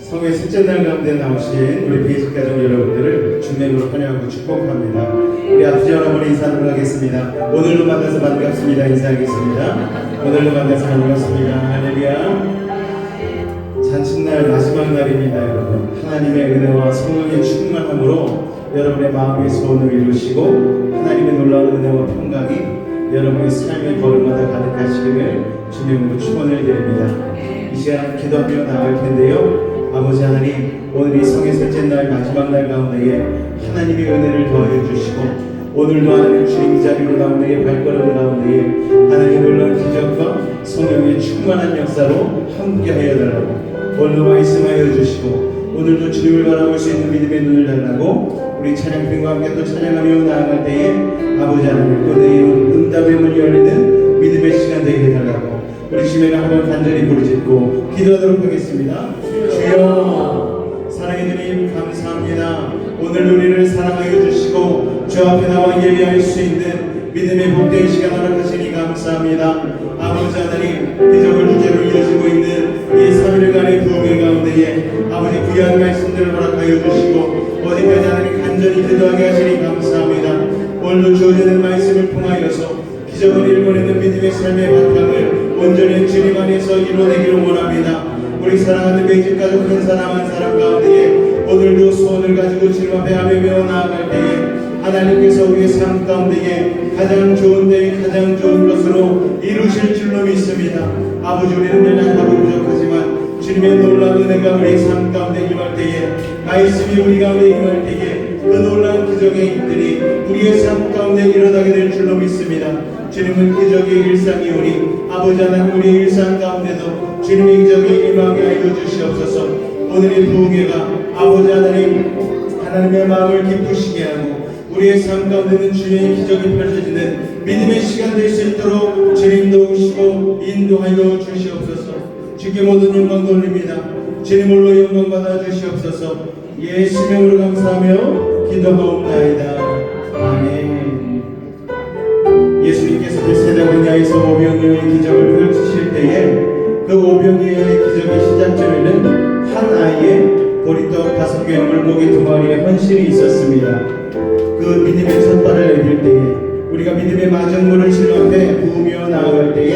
성회 셋째 날 가운데 나오신 우리 베이직 가족 여러분들을 주님으로 환영하고 축복합니다. 우리 아버지 여러분의 인사 나누겠습니다. 오늘도 만나서 반갑습니다. 인사하겠습니다. 오늘도 만나서 반갑습니다. 할렐루야. 잔칫날 마지막 날입니다. 여러분, 하나님의 은혜와 성령의 충만함으로 여러분의 마음의 소원을 이루시고 하나님의 놀라운 은혜와 평강이 여러분의 삶의 걸음마다 가득하시기를 주님으로 축원을 드립니다. 이 시간 기도하며 나갈 텐데요. 아버지 하나님, 오늘 이 성의 셋째 날 마지막 날 가운데에 하나님의 은혜를 더해 주시고 오늘도 하나님 주님 자리로 가운데에 발걸음 가운데에 하나님의 놀라운 기적과 성령의 충만한 역사로 함께하여 달라고 오늘도 말씀하여 주시고 오늘도 주님을 바라볼 수 있는 믿음의 눈을 달라고 우리 찬양팀과 함께 또 찬양하며 나아갈 때에 아버지 하나님 은혜의 응답의 문이 열리는 믿음의 시간 되게 해달라고 우리 주님을 한번 간절히 부르짖고 기도하도록 하겠습니다. 주여, 사랑의 주님 감사합니다. 오늘 우리를 사랑하여 주시고 주 앞에 나와 예배할 수 있는 믿음의 복된 시간 허락하시니 감사합니다. 아버지 하나님, 기적을 주제로 이어지고 있는 이 3일간의 부흥의 가운데에 아버지 귀한 말씀들을 허락하여 주시고 어디까지 하나님 간절히 기도하게 하시니 감사합니다. 오늘도 주어지는 말씀을 통하여서 기적을 일궈내는 믿음의 삶의 바탕을 온전히 주님 안에서 이루어내기를 원합니다. 우리 사랑하는 베이직 가족 한 사람 한 사람 가운데에 오늘도 소원을 가지고 주님 앞에 하며 나아갈 때에 하나님께서 우리의 삶 가운데에 가장 좋은 때에 가장 좋은 것으로 이루실 줄로 믿습니다. 아버지, 우리는 연약하고 부족하지만 주님의 놀라운 은혜가 우리의 삶 가운데 임할 때에 말씀이 우리 가운데 임할 때에 그 놀라운 기적의 힘들이 우리의 삶 가운데 일어나게 될 줄로 믿습니다. 주님은 기적의 일상이오니 아버지 하나님 우리의 일상 가운데도 주님의 기적이 임하게 하여 주시옵소서. 오늘의 부흥회가 아버지 하나님의 마음을 기쁘시게 하고 우리의 삶 가운데는 주님의 기적이 펼쳐지는 믿음의 시간 될 수 있도록 주님 도우시고 인도하여 주시옵소서. 주께 모든 영광 돌립니다. 주님 홀로 영광 받아 주시옵소서. 예수의 이름으로 감사하며 기도하옵나이다. 아멘. 예수님께서 베세다니아에서 오병이어의 기적을 펼치실 때에 그 오병이어의 기적의 시작점에는 한 아이의 보리떡 5개 물고기 2마리의 헌신이 있었습니다. 그 믿음의 첫 발을 내밀 때에 우리가 믿음의 마정물을 주님 앞에 부으며 나아갈 때에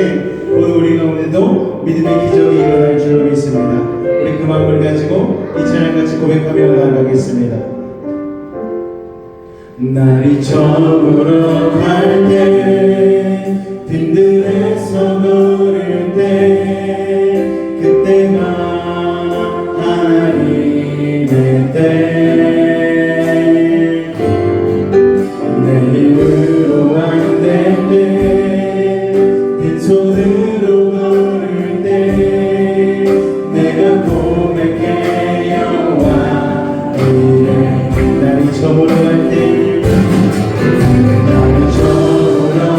오늘 우리 가운데도 믿음의 기적이 일어날 줄로 믿습니다. 우리 그 마음을 가지고 이 찬양 같이 고백하며 나아가겠습니다. 날이 저물어 갈 때 빈들에서 걸을 때 그때가 하나님의 때 내 힘으로 안 될 때 빈손으로 걸을 때 내가 고백해 여호와 이래. 날이 저물어 갈 때 날이 저물어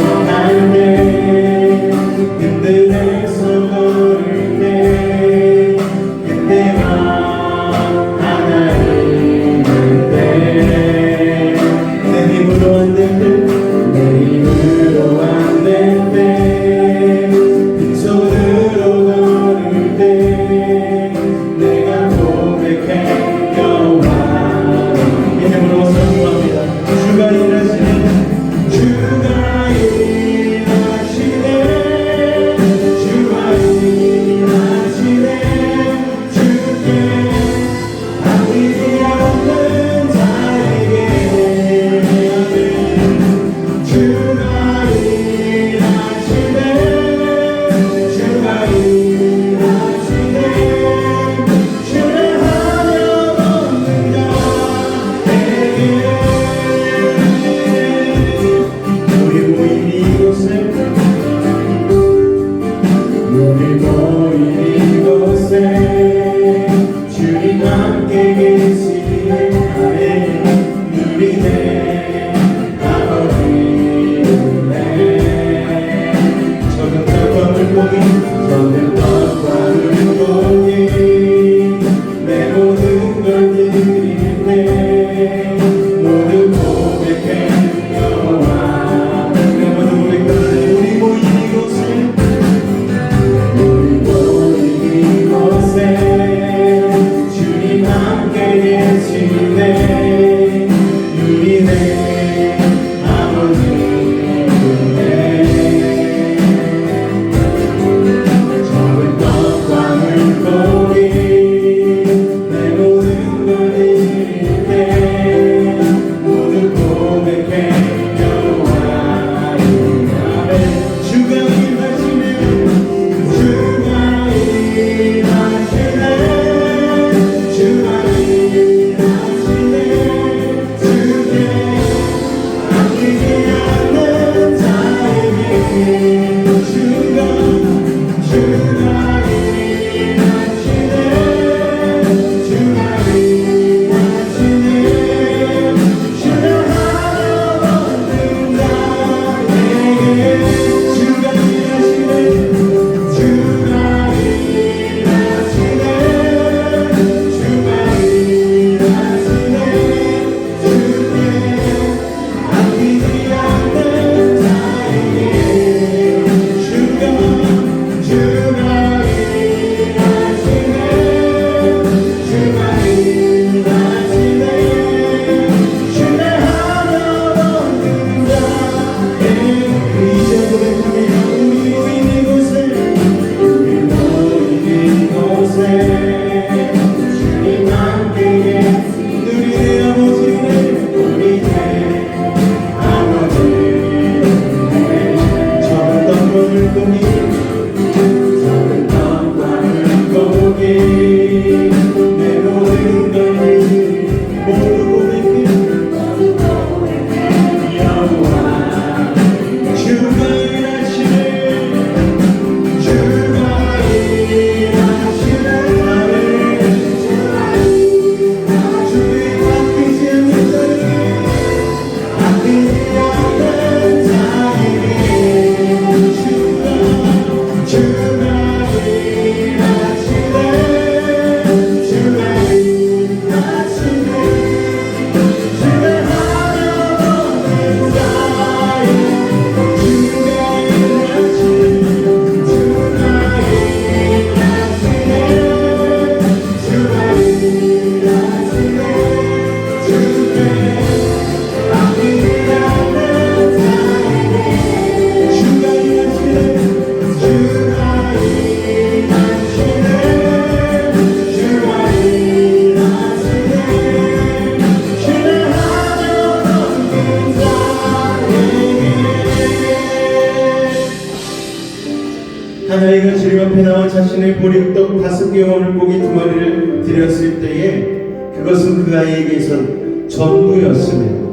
자신의 보리떡 5개 물고기 2마리를 드렸을 때에 그것은 그 아이에게선 전부였습니다.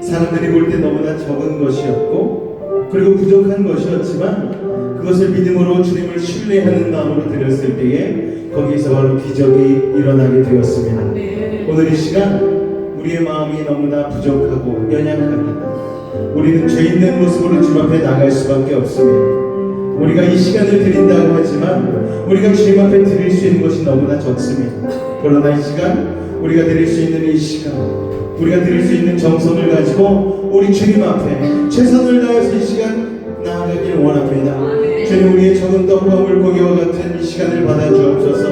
사람들이 볼 때 너무나 적은 것이었고 그리고 부족한 것이었지만 그것을 믿음으로 주님을 신뢰하는 마음으로 드렸을 때에 거기서 바로 기적이 일어나게 되었습니다. 오늘 이 시간 우리의 마음이 너무나 부족하고 연약합니다. 우리는 죄 있는 모습으로 주님 앞에 나갈 수밖에 없습니다. 우리가 이 시간을 드린다고 하지만 우리가 주님 앞에 드릴 수 있는 것이 너무나 적습니다. 그러나 이 시간 우리가 드릴 수 있는 이 시간 우리가 드릴 수 있는 정성을 가지고 우리 주님 앞에 최선을 다해서 이 시간 나아가길 원합니다. 주님 우리의 적은 떡과 물고기와 같은 이 시간을 받아주옵소서.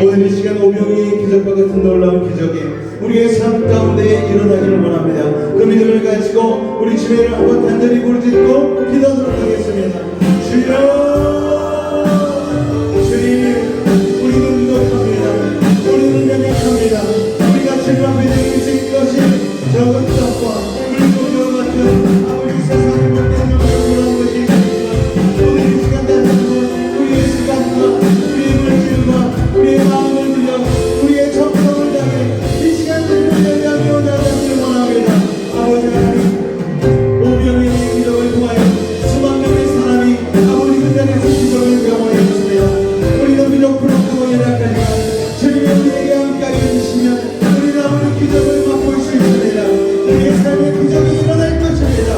오늘 이 시간 오병이의 기적과 같은 놀라운 기적이 우리의 삶 가운데 일어나기를 원합니다. 그 믿음을 가지고 우리 주님을 한번 간절히 부르짖고 기도하도록 하겠습니다. 주여 주님 우리는 부족합니다. 우리는 연약합니다. 우리가 주님 앞에 드릴 수 있는 것이 적은 떡과 물고기와 같은 아버지 세상을 못되는 그런 것이 있습니다. 오늘 이 시간 다시 한번 우리의 시간과 우리의 물질과 우리의 마음을 들여 우리의 정성을 다해 이 시간들을 예배하며 나가기를 원합니다. 아버지 하나님 오병이의 기적을 통하여 수만 명의 사람이 아버지 그 자리에서 기적을 경험하였습니다. 우리는 비록 부족하고 연약하지만 주님이 우리에게 함께하여 주시면 우리는 아버지 기적을 맛볼 수 있습니다. 우리의 삶에 기적이 일어날 것입니다.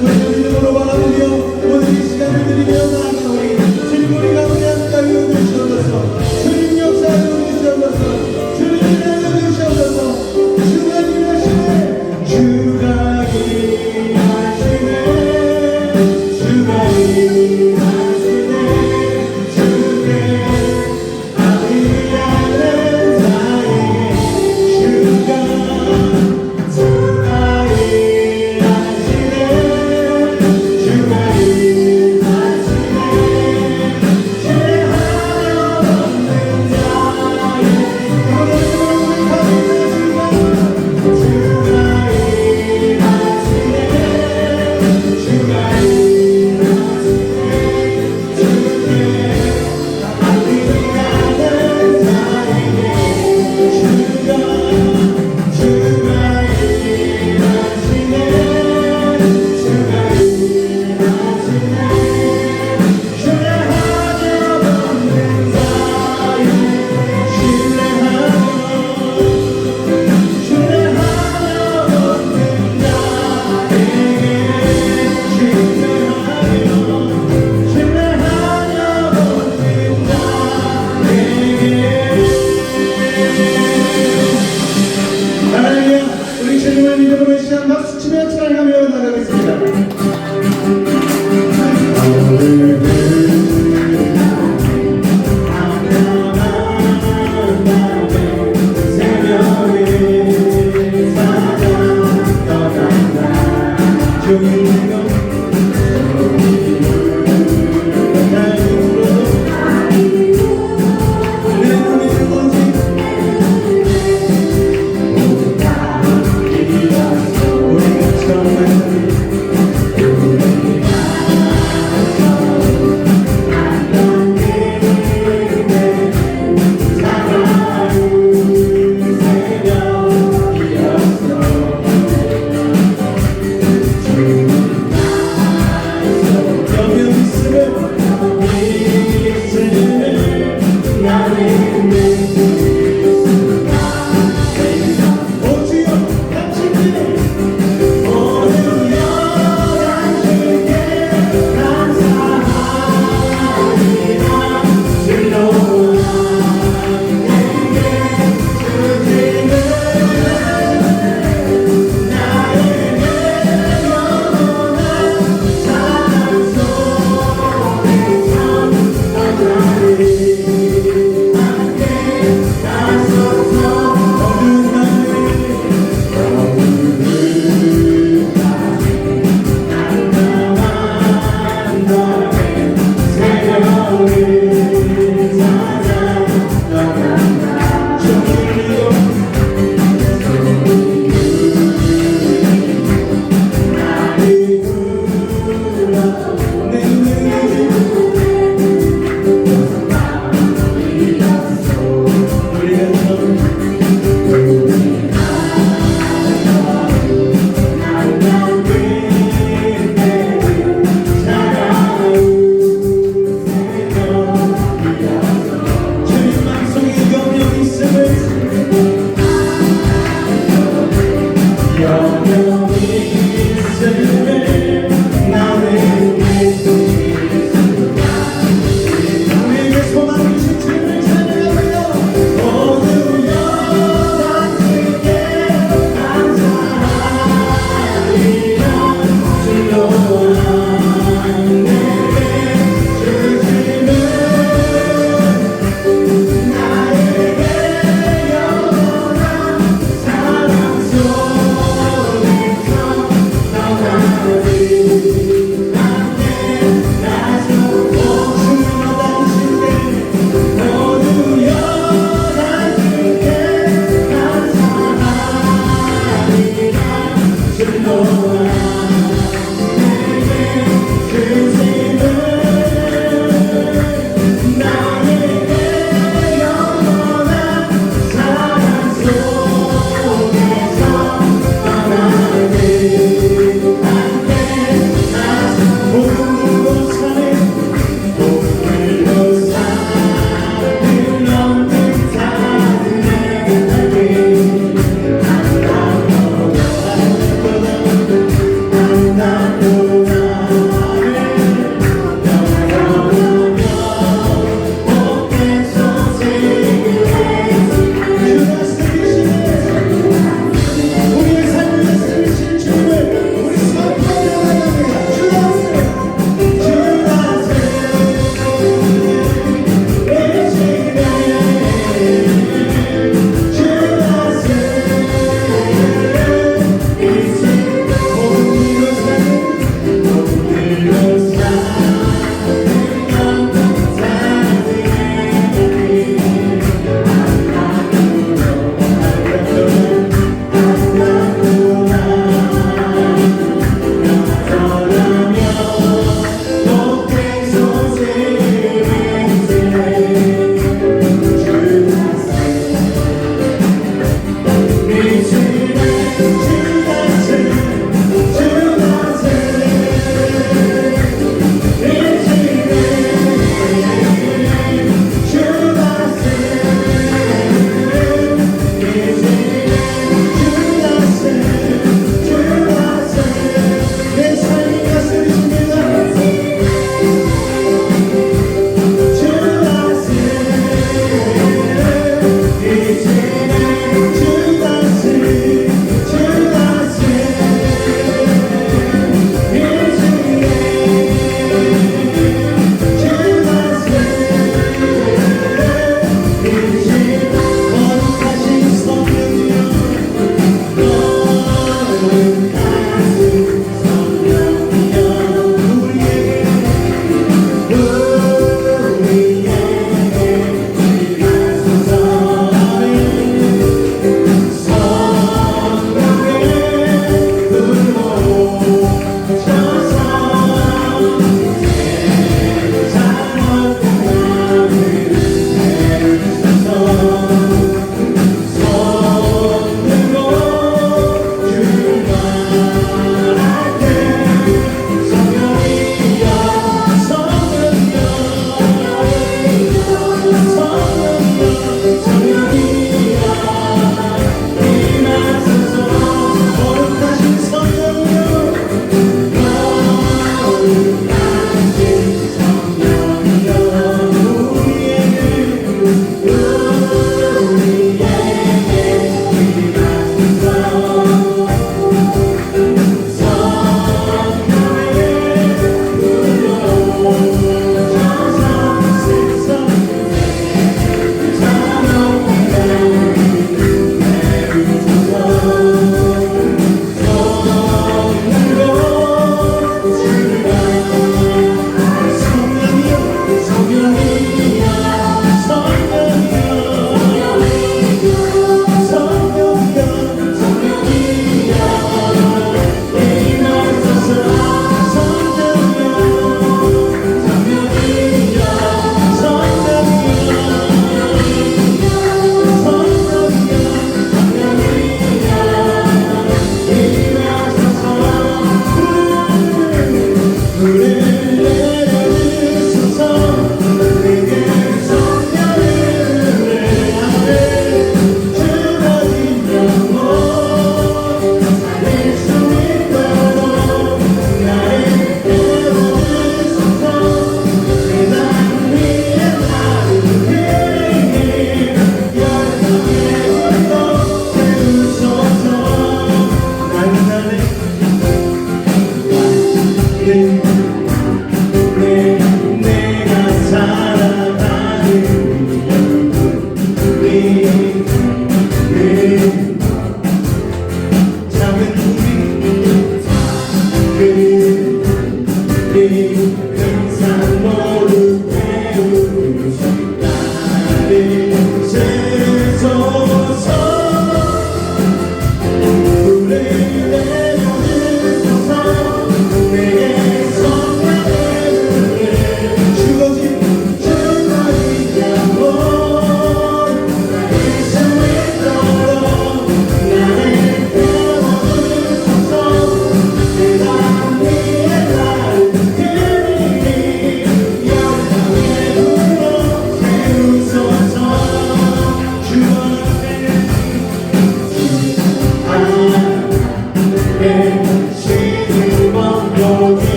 우리는 믿음으로 바라보며 오늘 이 시간을 드리며 나아가오니 주님 우리 가운데 함께하여 주시옵소서. 주님 역사하여 주시옵소서. 주님 일하여 주시옵소서. 주가 일하시네 주가 일하시네 주가 일하시네 주께 아비하는 자에게 주가 일하시네 주가 일하시네 죄하여 없는 자의 우리 주님을 믿음으로 이 시간 박수 치며 찬양하며 나가겠습니다.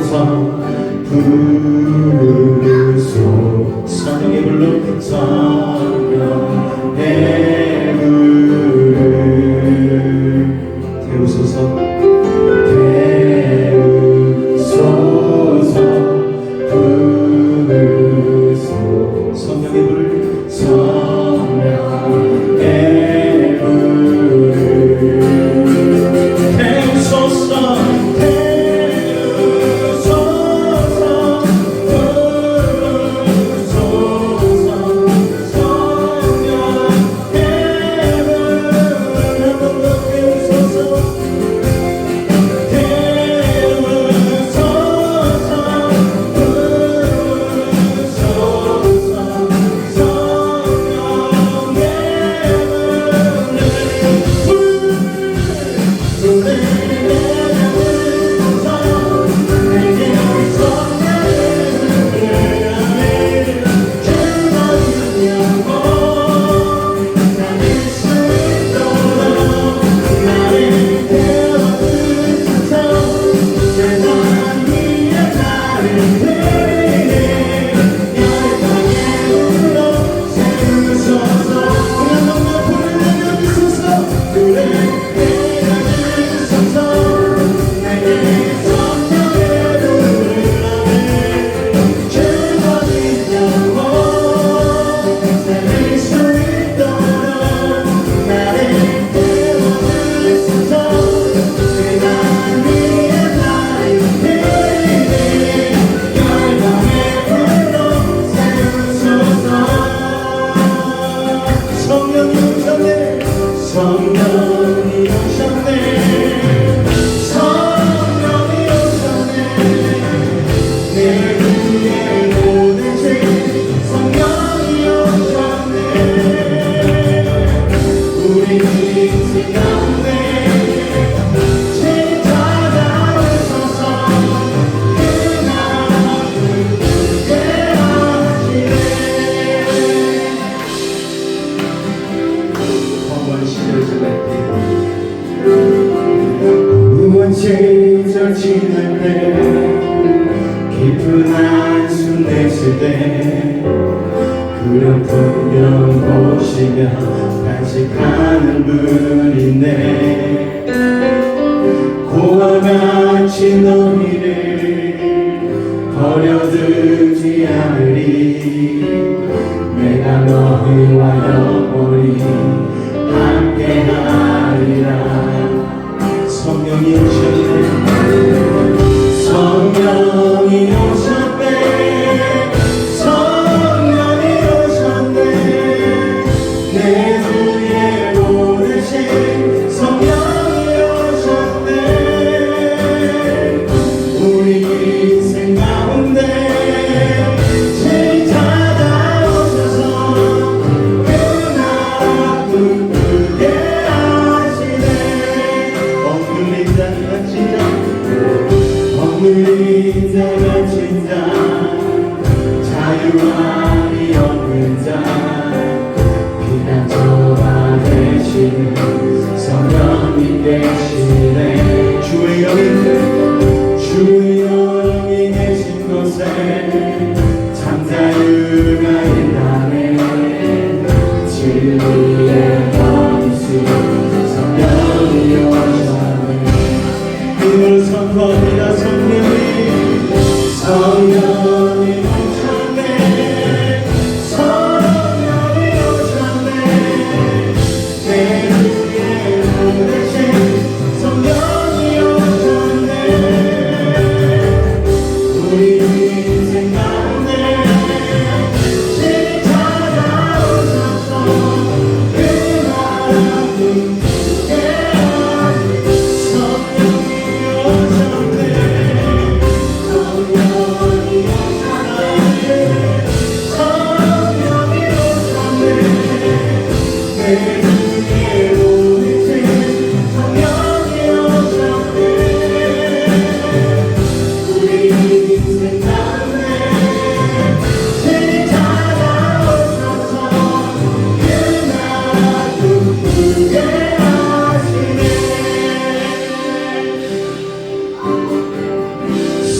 태우소서 부르소 성령의 불로 성령의 불을 태우소서 태우소서 부르소 성령의 불을 성령의 불을 태우소서 시절 지날 때 깊은 한숨 내쉴 때 그런 풍경 보시며 간직하는 분인데 고아같이 너희를 버려두지 않으리 내가 너희와 영원히 함께하리라 성령이 오셨네 성령이 오셨네 성령이 오셨네 내 주에 보내신 성령이 오셨네 우리 인생 가운데 찾아오셔서 그 나라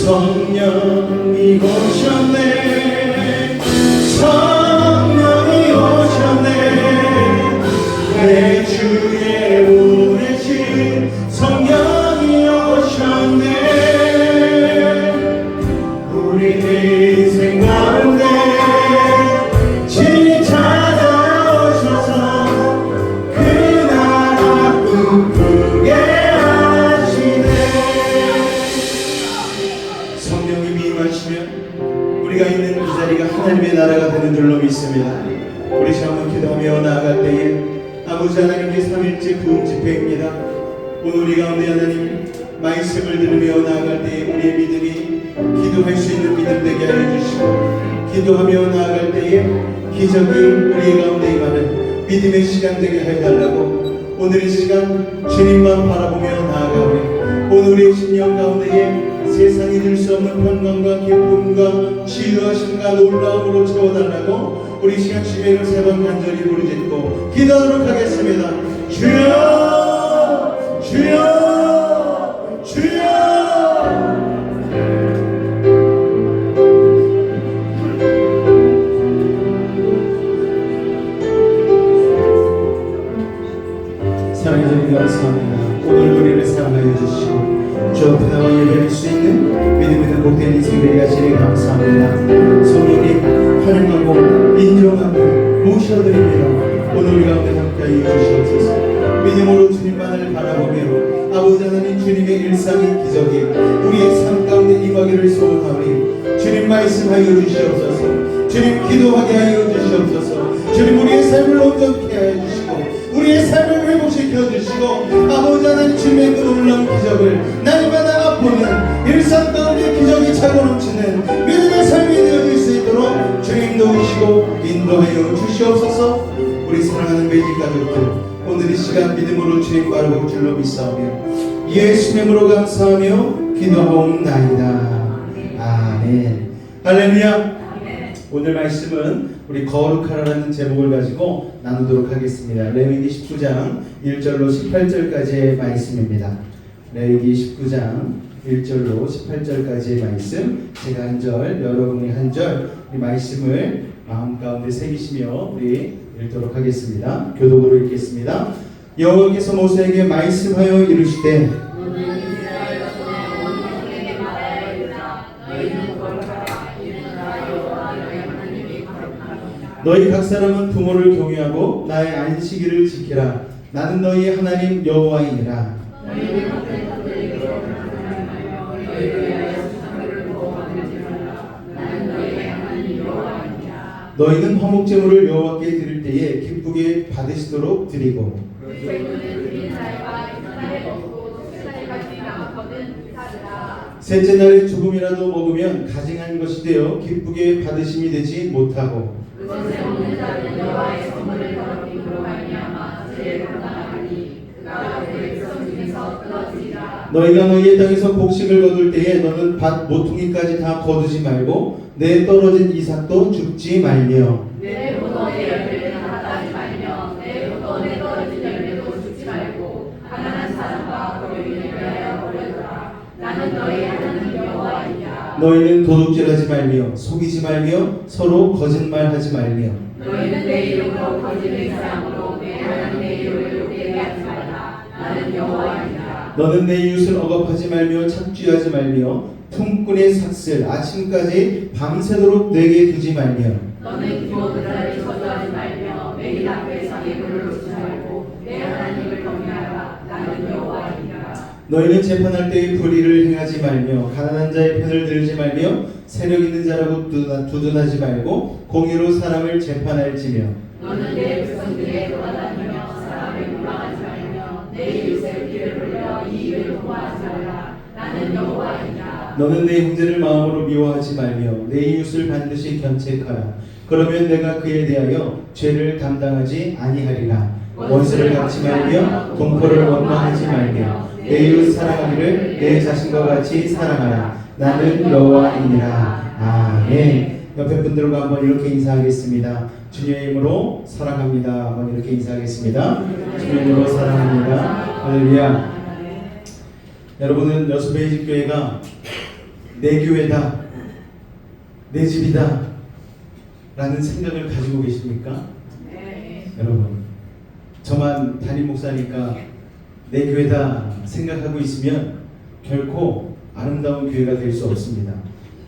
성령이 오셨네 성령이 오셨네 내 주에 보내신 성령이 오셨네 우리 인생 가운데 친히 찾아오셔서 그 나라 꿈꾸게 하시네 성령이 임하시면 우리가 있는 그 자리가 하나님의 나라가 되는 줄로 믿습니다. 우리 한번 기도하며 나아갈 때에 아버지 하나님께 3일째 부흥 집회입니다. 오늘 우리 가운데 하나님 말씀을 들으며 나아갈 때에 우리의 믿음이 기도할 수 있는 믿음 되게 하여 주시고 기도하며 나아갈 때에 기적이 우리 가운데 임하는 믿음의 시간 되게 하여 달라고 오늘 이 시간 주님만 바라보며 나아가오니 오늘 우리의 심령 가운데에 세상이 줄 수 없는 평강과 기쁨과 치유하심과 놀라움으로 채워달라고 우리 시간 주님을 세 번 간절히 부르짖고 기도하도록 하겠습니다. 주여 주여 주여 사랑해 주님 감사합니다. 오늘 우리를 사랑하여 주시고 주 앞에 나와 예배할 수 있는 믿음 있는 복된 인생 되게 하시니 감사합니다. 성령님 환영하고 인정하고 모셔드립니다. 오늘 우리 가운데 함께하여 주시옵소서. 믿음으로 주님만을 바라보며 아버지 하나님 주님의 일상의 기적이 우리의 삶 가운데 임하기를 소원하오니 주님 말씀하여 주시옵소서. 주님 기도하게 하여 주시옵소서. 주님 우리의 삶을 온전케 하여 주시고 우리의 삶을 회복시켜 주시고 아버지 하나님 주님의 그 놀라운 기적을 날마다 맛보는 일상 가운데 기적이 차고 넘치는 믿음의 삶이 되어질 수 있도록 주님 도우시고 인도하여 주시옵소서. 우리 사랑하는 매직 가족들 오늘 이 시간 믿음으로 주님 바라볼 줄로 믿사오며 예수의 이름으로 감사하며 기도하옵나이다. 아멘. 할렐루야. 오늘 말씀은 우리 거룩하라는 제목을 가지고 나누도록 하겠습니다. 레위기 19장 1절로 18절까지의 말씀입니다. 레위기 19장 1절로 18절까지의 말씀, 제가 한 절, 여러분이 한 절, 이 말씀을 마음 가운데 새기시며 우리 읽도록 하겠습니다. 교독으로 읽겠습니다. 여호와께서 모세에게 말씀하여 이르시되 너희 각 사람은 부모를 경외하고 나의 안식일을 지키라. 나는 너희의 하나님 여호와이니라. 너희는 화목제물을 여호와께 드릴 때에 기쁘게 받으시도록 드리고 셋째 날에 조금이라도 먹으면 가증한 것이 되어 기쁘게 받으심이 되지 못하고 너희가 너희의 땅에서 곡식을 거둘 때에 너는 밭 모퉁이까지 다 거두지 말고 내 떨어진 이삭도 줍지 말며 내 포도의 열매를 다 따지 말며 내 포도에 떨어진 열매도 줍지 말고 가난한 사람과 거류인을 위하여 버려두라. 나는 너희 하나님 여호와이니라. 너희는 도둑질하지 말며 속이지 말며 서로 거짓말하지 말며 너희는 내 이름으로 거짓을 사람으로 내 하나님의 이름을 욕되게 하지 말라. 나는 여호와이니라. 너는 내 이웃을 억압하지 말며 착취하지 말며 품꾼의 삭슬 아침까지 밤새도록 내게 두지 말며 너는 기모들을 저주하지 말며 매일 앞에 자기 물을 놓지 말고 내 하나님을 경외하라. 나는 여호와이니라. 너희는 재판할 때에 불의를 행하지 말며 가난한 자의 편을 들지 말며 세력 있는 자라고 두둔하지 말고 공의로 사람을 재판할지며 너는 내 백성들에게 돌아다니며 사람을 멸망하지 말며 내 이웃의 피를 흘려 이익을 도모하지 말라. 나는 여호와이니라. 너는 내 형제를 마음으로 미워하지 말며 내 이웃을 반드시 견책하라. 그러면 내가 그에 대하여 죄를 담당하지 아니하리라. 원수를 갚지 말며 동포를 원망하지 말며 내 이웃 사랑하기를 내 자신과 같이 사랑하라. 나는 여호와이니라. 아멘. 옆에 분들과 한번 이렇게 인사하겠습니다. 주님의 이름으로 사랑합니다. 한번 이렇게 인사하겠습니다. 주님의 이름으로 사랑합니다. 할렐루야. 여러분은 여수베이직교회가 내 교회다, 내 집이다 라는 생각을 가지고 계십니까? 여러분, 저만 담임 목사니까 내 교회다 생각하고 있으면 결코 아름다운 교회가 될 수 없습니다.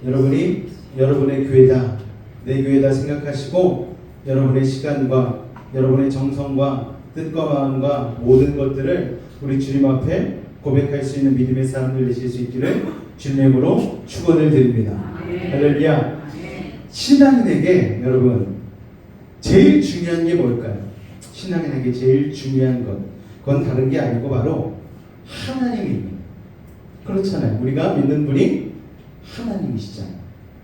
여러분이 여러분의 교회다, 내 교회다 생각하시고 여러분의 시간과 여러분의 정성과 뜻과 마음과 모든 것들을 우리 주님 앞에 고백할 수 있는 믿음의 사람들 되실 수 있기를 주님으로 축원을 드립니다. 할렐루야. 신앙인에게 여러분 제일 중요한 게 뭘까요? 신앙인에게 제일 중요한 것, 그건 다른 게 아니고 바로 하나님입니다. 그렇잖아요. 우리가 믿는 분이 하나님이시잖아요.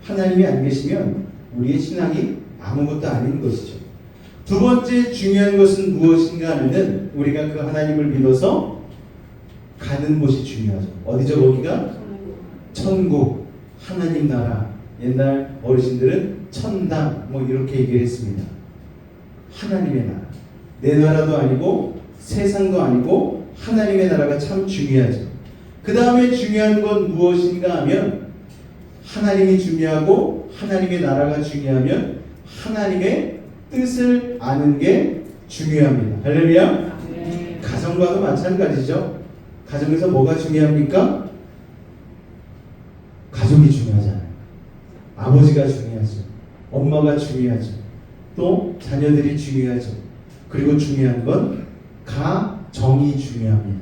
하나님이 안 계시면 우리의 신앙이 아무것도 아닌 것이죠. 두 번째 중요한 것은 무엇인가 하면은 우리가 그 하나님을 믿어서 가는 곳이 중요하죠. 어디죠 거기가? 천국, 하나님 나라. 옛날 어르신들은 천당 뭐 이렇게 얘기를 했습니다. 하나님의 나라. 내 나라도 아니고 세상도 아니고 하나님의 나라가 참 중요하죠. 그 다음에 중요한 건 무엇인가 하면 하나님이 중요하고 하나님의 나라가 중요하면 하나님의 뜻을 아는 게 중요합니다. 할렐루야. 가정과도 마찬가지죠. 가정에서 뭐가 중요합니까? 가족이 중요하잖아요. 아버지가 중요하죠. 엄마가 중요하죠. 또 자녀들이 중요하죠. 그리고 중요한 건 가정이 중요합니다.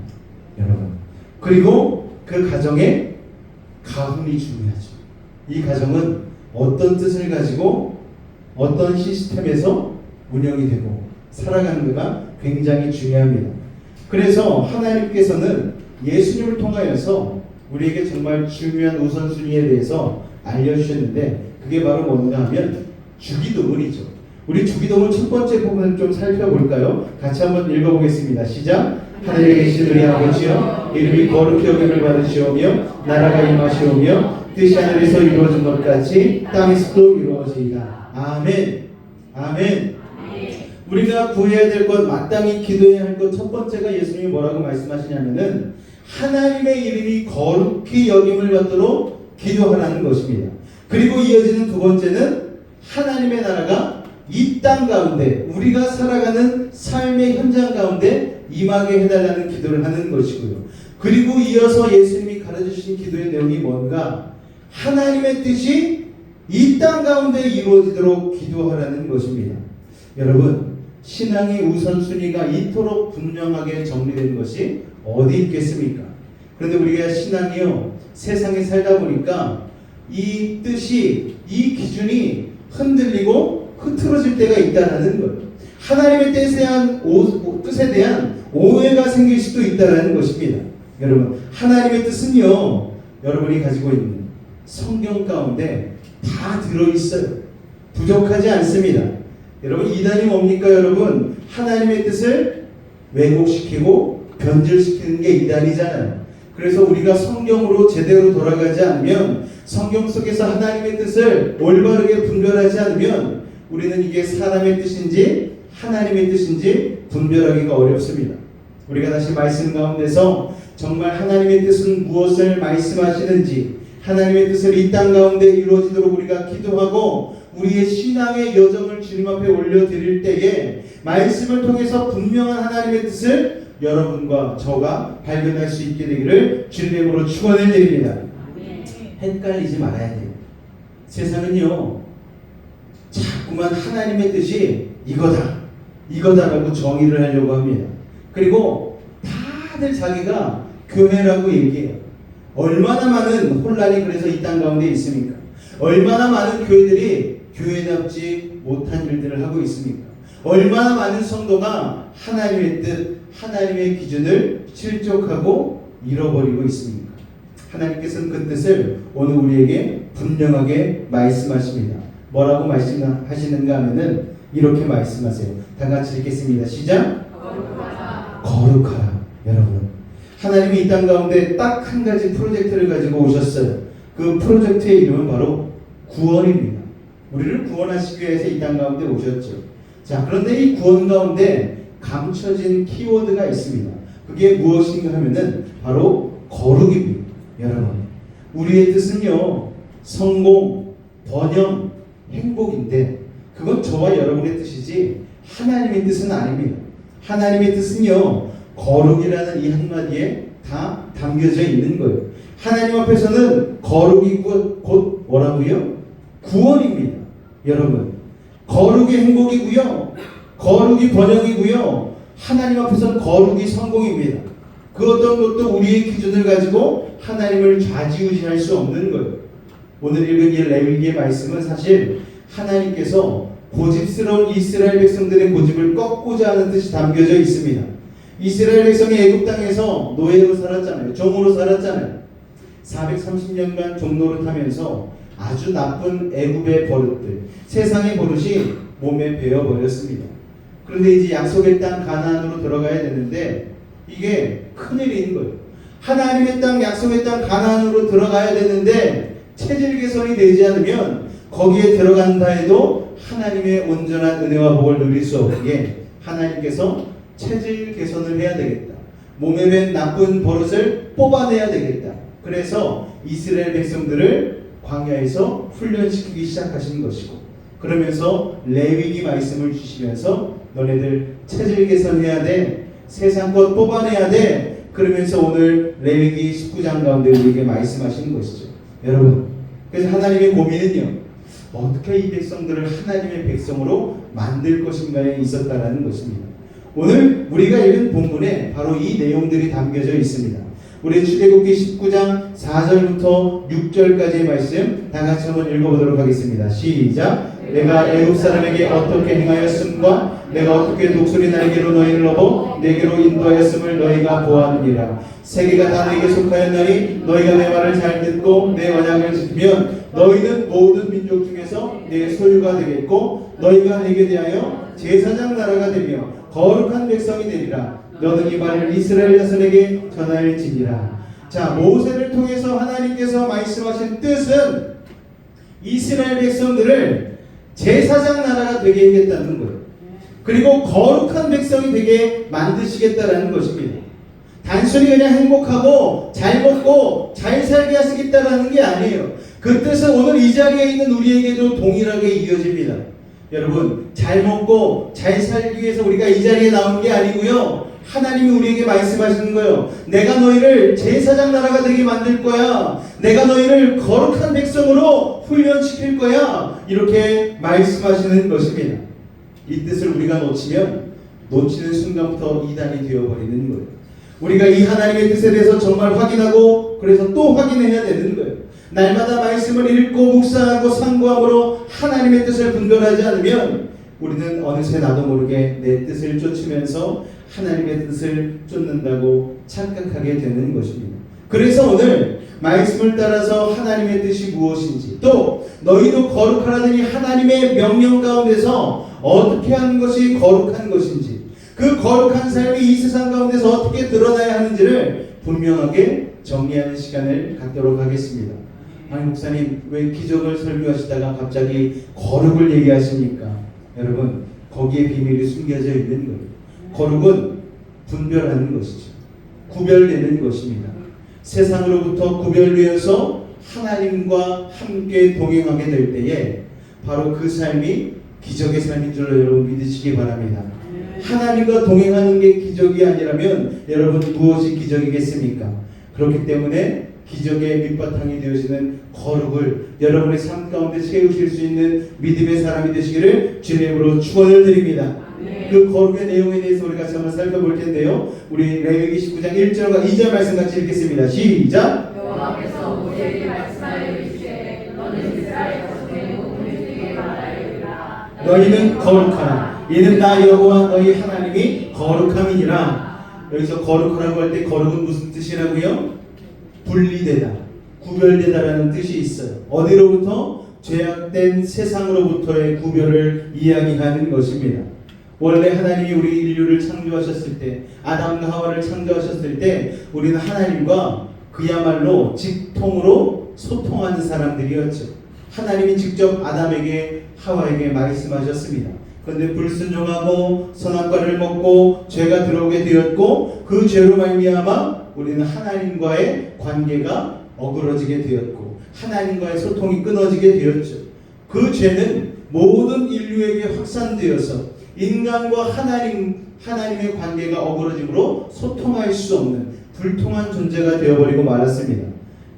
여러분. 그리고 그 가정에 가훈이 중요하죠. 이 가정은 어떤 뜻을 가지고 어떤 시스템에서 운영이 되고 살아가는가가 굉장히 중요합니다. 그래서 하나님께서는 예수님을 통하여서 우리에게 정말 중요한 우선순위에 대해서 알려주셨는데 그게 바로 뭔가 하면 주기도문이죠. 우리 주기도문 첫 번째 부분을 좀 살펴볼까요? 같이 한번 읽어보겠습니다. 시작. 하늘에 계신 우리 아버지여, 이름이 거룩히 여김을 받으시오며 나라가 임하시오며 뜻이 하늘에서 이루어진 것 같이 땅에서도 이루어지이다. 아멘. 아멘. 우리가 구해야 될 것, 마땅히 기도해야 할 것 첫 번째가 예수님이 뭐라고 말씀하시냐면은 하나님의 이름이 거룩히 여김을 받도록 기도하라는 것입니다. 그리고 이어지는 두 번째는 하나님의 나라가 이 땅 가운데 우리가 살아가는 삶의 현장 가운데 임하게 해달라는 기도를 하는 것이고요. 그리고 이어서 예수님이 가르쳐주신 기도의 내용이 뭔가 하나님의 뜻이 이 땅 가운데 이루어지도록 기도하라는 것입니다. 여러분, 신앙의 우선순위가 이토록 분명하게 정리된 것이 어디 있겠습니까? 그런데 우리가 신앙이요, 세상에 살다 보니까 이 뜻이, 이 기준이 흔들리고 흐트러질 때가 있다는 거예요. 하나님의 뜻에 대한 오해가 생길 수도 있다는 것입니다. 여러분, 하나님의 뜻은요, 여러분이 가지고 있는 성경 가운데 다 들어있어요. 부족하지 않습니다. 여러분, 이단이 뭡니까? 여러분, 하나님의 뜻을 왜곡시키고 변질시키는 게 이단이잖아요. 그래서 우리가 성경으로 제대로 돌아가지 않으면, 성경 속에서 하나님의 뜻을 올바르게 분별하지 않으면 우리는 이게 사람의 뜻인지 하나님의 뜻인지 분별하기가 어렵습니다. 우리가 다시 말씀 가운데서 정말 하나님의 뜻은 무엇을 말씀하시는지, 하나님의 뜻을 이 땅 가운데 이루어지도록 우리가 기도하고 우리의 신앙의 여정을 주님 앞에 올려드릴 때에 말씀을 통해서 분명한 하나님의 뜻을 여러분과 저가 발견할 수 있게 되기를 주님의 이름으로 축원을 드립니다. 헷갈리지 말아야 돼요. 세상은요, 자꾸만 하나님의 뜻이 이거다라고 정의를 하려고 합니다. 그리고 다들 자기가 교회라고 얘기해요. 얼마나 많은 혼란이 그래서 이 땅 가운데 있습니까? 얼마나 많은 교회들이 교회답지 못한 일들을 하고 있습니까? 얼마나 많은 성도가 하나님의 뜻, 하나님의 기준을 실족하고 잃어버리고 있습니까? 하나님께서는 그 뜻을 오늘 우리에게 분명하게 말씀하십니다. 뭐라고 말씀하시는가 하면은 이렇게 말씀하세요. 다 같이 읽겠습니다. 시작. 거룩하라. 여러분, 하나님이 이 땅 가운데 딱 한 가지 프로젝트를 가지고 오셨어요. 그 프로젝트의 이름은 바로 구원입니다. 우리를 구원하시기 위해서 이 땅 가운데 오셨죠. 자, 그런데 이 구원 가운데 감춰진 키워드가 있습니다. 그게 무엇인가 하면은 바로 거룩입니다. 여러분, 우리의 뜻은요, 성공, 번영, 행복인데 그건 저와 여러분의 뜻이지 하나님의 뜻은 아닙니다. 하나님의 뜻은요, 거룩이라는 이 한마디에 다 담겨져 있는 거예요. 하나님 앞에서는 거룩이 곧 뭐라고요? 구원입니다. 여러분, 거룩이 행복이고요, 거룩이 번영이고요, 하나님 앞에서는 거룩이 성공입니다. 그 어떤 것도 우리의 기준을 가지고 하나님을 좌지우지할 수 없는 거예요. 오늘 읽은 이 레위기의 말씀은 사실 하나님께서 고집스러운 이스라엘 백성들의 고집을 꺾고자 하는 뜻이 담겨져 있습니다. 이스라엘 백성이 애굽 땅에서 노예로 살았잖아요. 종으로 살았잖아요. 430년간 종노릇하면서 아주 나쁜 애굽의 버릇들, 세상의 버릇이 몸에 배어버렸습니다. 그런데 이제 약속의 땅 가나안으로 들어가야 되는데 이게 큰일인 거예요. 하나님의 땅, 약속의 땅 가나안으로 들어가야 되는데 체질 개선이 되지 않으면 거기에 들어간다 해도 하나님의 온전한 은혜와 복을 누릴 수 없기에 하나님께서 체질 개선을 해야 되겠다. 몸에 밴 나쁜 버릇을 뽑아내야 되겠다. 그래서 이스라엘 백성들을 광야에서 훈련시키기 시작하신 것이고, 그러면서 레위기 말씀을 주시면서 너네들 체질 개선해야 돼, 세상 것 뽑아내야 돼, 그러면서 오늘 레위기 19장 가운데 우리에게 말씀하시는 것이죠. 여러분, 그래서 하나님의 고민은요, 어떻게 이 백성들을 하나님의 백성으로 만들 것인가에 있었다라는 것입니다. 오늘 우리가 읽은 본문에 바로 이 내용들이 담겨져 있습니다. 우리 출애굽기 19장 4절부터 6절까지의 말씀 다 같이 한번 읽어보도록 하겠습니다. 시작. 내가 애굽 사람에게 어떻게 행하였음과 내가 어떻게 독수리 날개로 너희를 넘어 내게로 인도하였음을 너희가 보았느니라. 세계가 다 내게 속하였나니 너희가 내 말을 잘 듣고 내 언약을 지키면 너희는 모든 민족 중에서 내 소유가 되겠고 너희가 내게 대하여 제사장 나라가 되며 거룩한 백성이 되리라. 너는 이 말을 이스라엘 자손에게 전할지니라. 자, 모세를 통해서 하나님께서 말씀하신 뜻은 이스라엘 백성들을 제사장 나라가 되게 하겠다는 거예요. 그리고 거룩한 백성이 되게 만드시겠다라는 것입니다. 단순히 그냥 행복하고 잘 먹고 잘 살게 하시겠다라는 게 아니에요. 그 뜻은 오늘 이 자리에 있는 우리에게도 동일하게 이어집니다. 여러분, 잘 먹고 잘 살기 위해서 우리가 이 자리에 나온 게 아니고요, 하나님이 우리에게 말씀하시는 거예요. 내가 너희를 제사장 나라가 되게 만들 거야. 내가 너희를 거룩한 백성으로 훈련시킬 거야. 이렇게 말씀하시는 것입니다. 이 뜻을 우리가 놓치면 놓치는 순간부터 이단이 되어버리는 거예요. 우리가 이 하나님의 뜻에 대해서 정말 확인하고 그래서 또 확인해야 되는 거예요. 날마다 말씀을 읽고 묵상하고 상고함으로 하나님의 뜻을 분별하지 않으면 우리는 어느새 나도 모르게 내 뜻을 쫓으면서 하나님의 뜻을 쫓는다고 착각하게 되는 것입니다. 그래서 오늘 말씀을 따라서 하나님의 뜻이 무엇인지, 또 너희도 거룩하라더니 하나님의 명령 가운데서 어떻게 하는 것이 거룩한 것인지, 그 거룩한 삶이 이 세상 가운데서 어떻게 드러나야 하는지를 분명하게 정리하는 시간을 갖도록 하겠습니다. 아니 목사님, 왜 기적을 설교하시다가 갑자기 거룩을 얘기하십니까? 여러분, 거기에 비밀이 숨겨져 있는 거예요. 거룩은 분별하는 것이죠. 구별되는 것입니다. 세상으로부터 구별되어서 하나님과 함께 동행하게 될 때에 바로 그 삶이 기적의 삶인 줄로 여러분 믿으시기 바랍니다. 하나님과 동행하는 게 기적이 아니라면 여러분 무엇이 기적이겠습니까? 그렇기 때문에 기적의 밑바탕이 되어지는 거룩을 여러분의 삶 가운데 채우실 수 있는 믿음의 사람이 되시기를 주님의 이름으로 축원을 드립니다. 그 거룩의 내용에 대해서 우리가 한번 살펴볼 텐데요. 우리 레위기 19장 1절과 2절 말씀 같이 읽겠습니다. 시작. 여호와께서 모세에게 말씀하여 이르시되 너는 이스라엘 자손의 모든에게 말하여라. 너희는 거룩하라. 이는 나 여호와 너희 하나님이 거룩함이니라. 여기서 거룩하라고 할 때 거룩은 무슨 뜻이라고요? 분리되다, 구별되다라는 뜻이 있어요. 어디로부터? 죄악된 세상으로부터의 구별을 이야기하는 것입니다. 원래 하나님이 우리 인류를 창조하셨을 때, 아담과 하와를 창조하셨을 때 우리는 하나님과 그야말로 직통으로 소통하는 사람들이었죠. 하나님이 직접 아담에게 하와에게 말씀하셨습니다. 그런데 불순종하고 선악과를 먹고 죄가 들어오게 되었고, 그 죄로 말미암아 우리는 하나님과의 관계가 어그러지게 되었고, 하나님과의 소통이 끊어지게 되었죠. 그 죄는 모든 인류에게 확산되어서 인간과 하나님의 관계가 어그러짐으로 소통할 수 없는 불통한 존재가 되어버리고 말았습니다.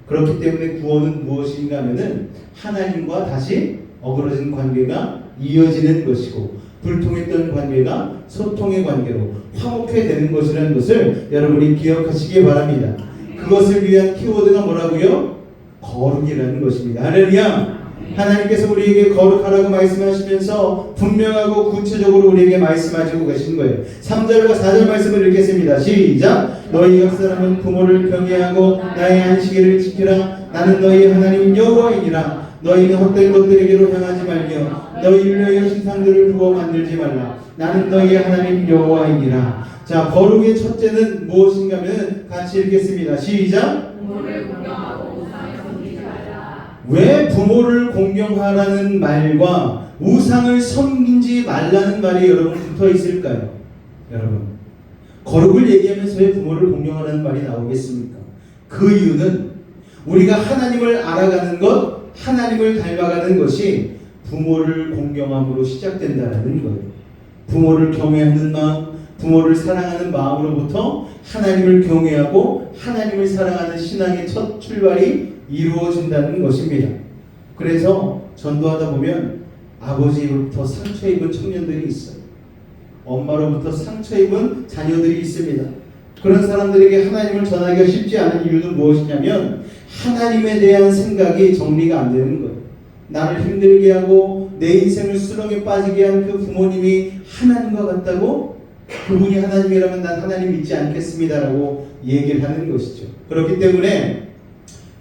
그렇기 때문에 구원은 무엇인가 하면은 하나님과 다시 어그러진 관계가 이어지는 것이고 불통했던 관계가 소통의 관계로 화목해 되는 것이라는 것을 여러분이 기억하시기 바랍니다. 그것을 위한 키워드가 뭐라고요? 거룩이라는 것입니다. 할렐루야! 하나님께서 우리에게 거룩하라고 말씀하시면서 분명하고 구체적으로 우리에게 말씀하시고 계신 거예요. 3절과 4절 말씀을 읽겠습니다. 시작! 너희 각 사람은 부모를 경외하고 나의 안식일을 지키라. 나는 너희 하나님 여호와이니라. 너희는 헛된 것들에게로 향하지 말며 너희 인류의 신상들을 두어 만들지 말라. 나는 너희 하나님 여호와이니라. 자, 거룩의 첫째는 무엇인가 하면 같이 읽겠습니다. 시작! 부모를 공경하고 우상을 섬기지 말라. 왜 부모를 공경하라는 말과 우상을 섬기지 말라는 말이 여러분 붙어 있을까요? 여러분, 거룩을 얘기하면서 왜 부모를 공경하라는 말이 나오겠습니까? 그 이유는 우리가 하나님을 알아가는 것, 하나님을 닮아가는 것이 부모를 공경함으로 시작된다는 거예요. 부모를 경외하는 마음, 부모를 사랑하는 마음으로부터 하나님을 경외하고 하나님을 사랑하는 신앙의 첫 출발이 이루어진다는 것입니다. 그래서 전도하다 보면 아버지로부터 상처 입은 청년들이 있어요. 엄마로부터 상처 입은 자녀들이 있습니다. 그런 사람들에게 하나님을 전하기가 쉽지 않은 이유는 무엇이냐면 하나님에 대한 생각이 정리가 안 되는 거예요. 나를 힘들게 하고 내 인생을 수렁에 빠지게 한 그 부모님이 하나님과 같다고? 그분이 하나님이라면 난 하나님 믿지 않겠습니다라고 얘기를 하는 것이죠. 그렇기 때문에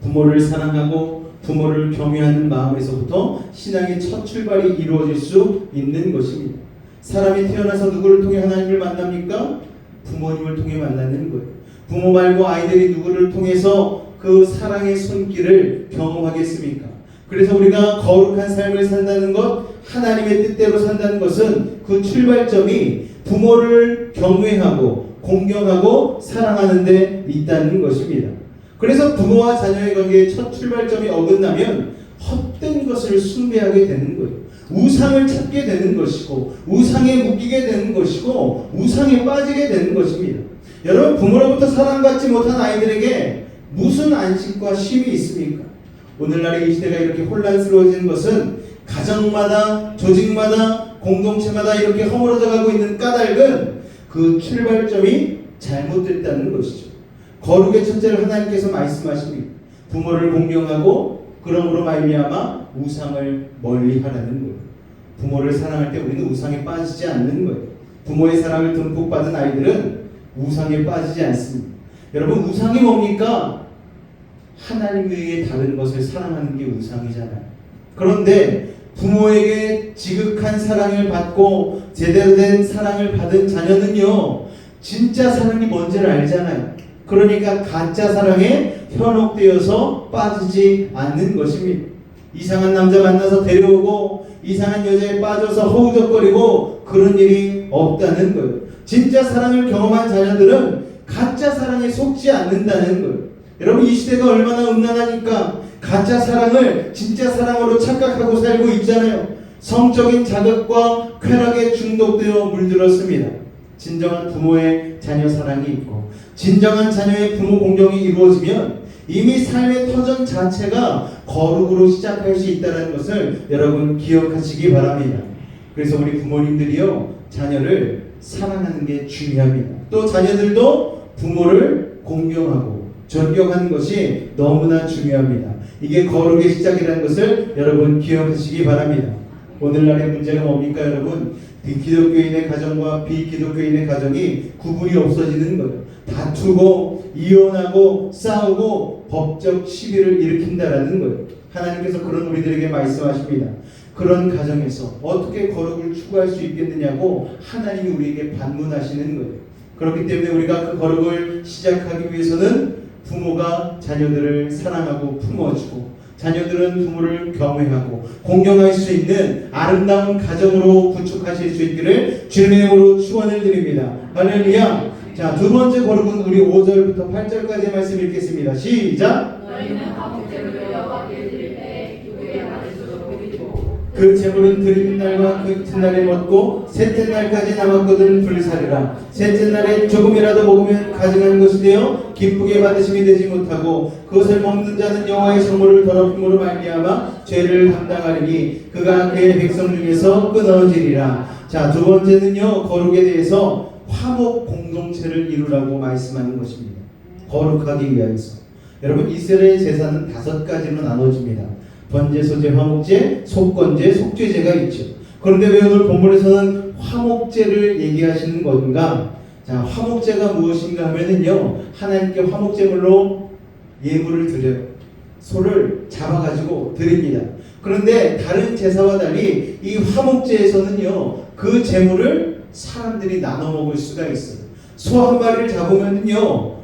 부모를 사랑하고 부모를 경외하는 마음에서부터 신앙의 첫 출발이 이루어질 수 있는 것입니다. 사람이 태어나서 누구를 통해 하나님을 만납니까? 부모님을 통해 만나는 거예요. 부모 말고 아이들이 누구를 통해서 그 사랑의 손길을 경험하겠습니까? 그래서 우리가 거룩한 삶을 산다는 것, 하나님의 뜻대로 산다는 것은 그 출발점이 부모를 경외하고 공경하고 사랑하는 데 있다는 것입니다. 그래서 부모와 자녀의 관계의 첫 출발점이 어긋나면 헛된 것을 숭배하게 되는 거예요. 우상을 찾게 되는 것이고 우상에 묶이게 되는 것이고 우상에 빠지게 되는 것입니다. 여러분, 부모로부터 사랑받지 못한 아이들에게 무슨 안식과 쉼이 있습니까? 오늘날의 이 시대가 이렇게 혼란스러워지는 것은 가정마다, 조직마다, 공동체마다 이렇게 허물어져 가고 있는 까닭은 그 출발점이 잘못됐다는 것이죠. 거룩의 첫째를 하나님께서 말씀하십니다. 부모를 공경하고 그러므로 말미암아 우상을 멀리하라는 거예요. 부모를 사랑할 때 우리는 우상에 빠지지 않는 거예요. 부모의 사랑을 듬뿍 받은 아이들은 우상에 빠지지 않습니다. 여러분, 우상이 뭡니까? 하나님 외에 다른 것을 사랑하는 게 우상이잖아요. 그런데 부모에게 지극한 사랑을 받고 제대로 된 사랑을 받은 자녀는요, 진짜 사랑이 뭔지를 알잖아요. 그러니까 가짜 사랑에 현혹되어서 빠지지 않는 것입니다. 이상한 남자 만나서 데려오고 이상한 여자에 빠져서 허우적거리고 그런 일이 없다는 거예요. 진짜 사랑을 경험한 자녀들은 가짜 사랑에 속지 않는다는 거예요. 여러분, 이 시대가 얼마나 음란하니까 가짜 사랑을 진짜 사랑으로 착각하고 살고 있잖아요. 성적인 자극과 쾌락에 중독되어 물들었습니다. 진정한 부모의 자녀 사랑이 있고 진정한 자녀의 부모 공경이 이루어지면 이미 삶의 터전 자체가 거룩으로 시작할 수 있다는 것을 여러분 기억하시기 바랍니다. 그래서 우리 부모님들이요, 자녀를 사랑하는 게 중요합니다. 또 자녀들도 부모를 공경하고 존경하는 것이 너무나 중요합니다. 이게 거룩의 시작이라는 것을 여러분 기억하시기 바랍니다. 오늘날의 문제가 뭡니까 여러분? 기독교인의 가정과 비기독교인의 가정이 구분이 없어지는 거예요. 다투고 이혼하고 싸우고 법적 시비를 일으킨다라는 거예요. 하나님께서 그런 우리들에게 말씀하십니다. 그런 가정에서 어떻게 거룩을 추구할 수 있겠느냐고 하나님이 우리에게 반문하시는 거예요. 그렇기 때문에 우리가 그 거룩을 시작하기 위해서는 부모가 자녀들을 사랑하고 품어주고 자녀들은 부모를 경외하고 공경할 수 있는 아름다운 가정으로 구축하실 수 있기를 주님의 이름으로 축원을 드립니다. 할렐루야. 자, 두 번째 거룩은 우리 5절부터 8절까지의 말씀 읽겠습니다. 시작. 너희는 화목제를 여호와께 그 재물은 드리는 날과 그 이튿날에 먹고 셋째 날까지 남았거든 불사리라. 셋째 날에 조금이라도 먹으면 가증한 것이 되어 기쁘게 받으심이 되지 못하고 그것을 먹는 자는 여호와의 성물을 더럽힘으로 말미암아 죄를 담당하리니 그가 그의 백성 중에서 끊어지리라. 자, 두 번째는요, 거룩에 대해서 화목 공동체를 이루라고 말씀하는 것입니다. 거룩하기 위하여서. 여러분, 이스라엘 제사는 5가지로 나눠집니다. 번제, 소제, 화목제, 속건제, 속죄제가 있죠. 그런데 왜 오늘 본문에서는 화목제를 얘기하시는 건가? 자, 화목제가 무엇인가 하면은요, 하나님께 화목제물로 예물을 드려요. 소를 잡아가지고 드립니다. 그런데 다른 제사와 달리 이 화목제에서는요, 그 제물을 사람들이 나눠 먹을 수가 있어요. 소 한 마리를 잡으면은요,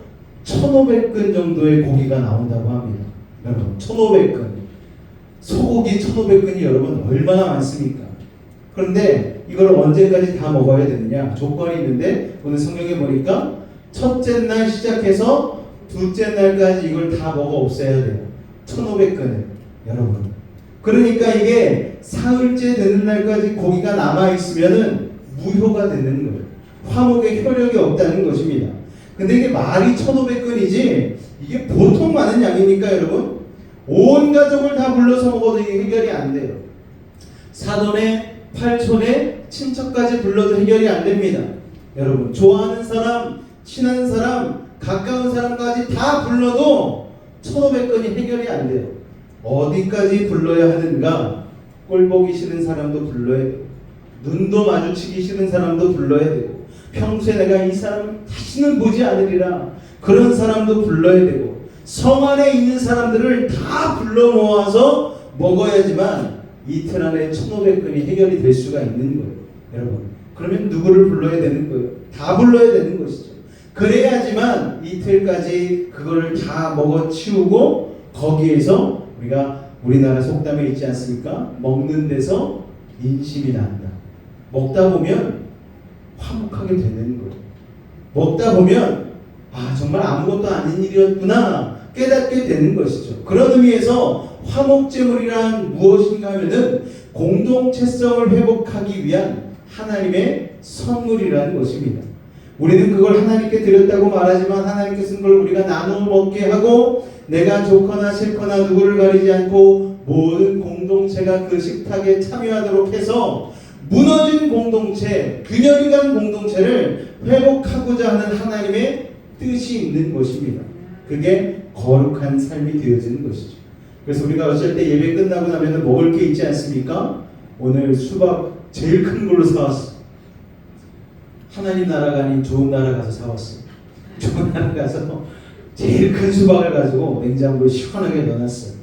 1,500근 정도의 고기가 나온다고 합니다. 여러분, 1,500근. 소고기 1,500근이 여러분 얼마나 많습니까? 그런데 이걸 언제까지 다 먹어야 되느냐? 조건이 있는데 오늘 성경에 보니까 첫째 날 시작해서 둘째 날까지 이걸 다 먹어 없애야 돼요. 1,500근을. 여러분. 그러니까 이게 사흘째 되는 날까지 고기가 남아있으면은 무효가 되는 거예요. 화목의 효력이 없다는 것입니다. 근데 이게 말이 1,500근이지 이게 보통 많은 양입니까, 여러분? 온 가족을 다 불러서 먹어도 이게 해결이 안 돼요. 사돈에, 팔촌에, 친척까지 불러도 해결이 안 됩니다. 여러분, 좋아하는 사람, 친한 사람, 가까운 사람까지 다 불러도 1,500건이 해결이 안 돼요. 어디까지 불러야 하는가? 꼴 보기 싫은 사람도 불러야 돼요. 눈도 마주치기 싫은 사람도 불러야 되고, 평소에 내가 이 사람 다시는 보지 않으리라 그런 사람도 불러야 되고, 성 안에 있는 사람들을 다 불러 모아서 먹어야지만 이틀 안에 1,500건이 해결이 될 수가 있는 거예요. 여러분, 그러면 누구를 불러야 되는 거예요? 다 불러야 되는 것이죠. 그래야지만 이틀까지 그거를 다 먹어 치우고 거기에서 우리가 우리나라 속담에 있지 않습니까? 먹는 데서 인심이 난다. 먹다 보면 화목하게 되는 거예요. 먹다 보면 아, 정말 아무것도 아닌 일이었구나 깨닫게 되는 것이죠. 그런 의미에서 화목제물이란 무엇인가 하면은 공동체성을 회복하기 위한 하나님의 선물이라는 것입니다. 우리는 그걸 하나님께 드렸다고 말하지만 하나님께서는 그걸 우리가 나누어 먹게 하고 내가 좋거나 싫거나 누구를 가리지 않고 모든 공동체가 그 식탁에 참여하도록 해서 무너진 공동체, 균형이 간 공동체를 회복하고자 하는 하나님의 뜻이 있는 것입니다. 그게 거룩한 삶이 되어지는 것이죠. 그래서 우리가 어쩔 때 예배 끝나고 나면 먹을 게 있지 않습니까? 오늘 수박 제일 큰 걸로 사왔어. 하나님 나라가 아닌 좋은 나라 가서 사왔어. 좋은 나라 가서 제일 큰 수박을 가지고 냉장고에 시원하게 넣어놨어요.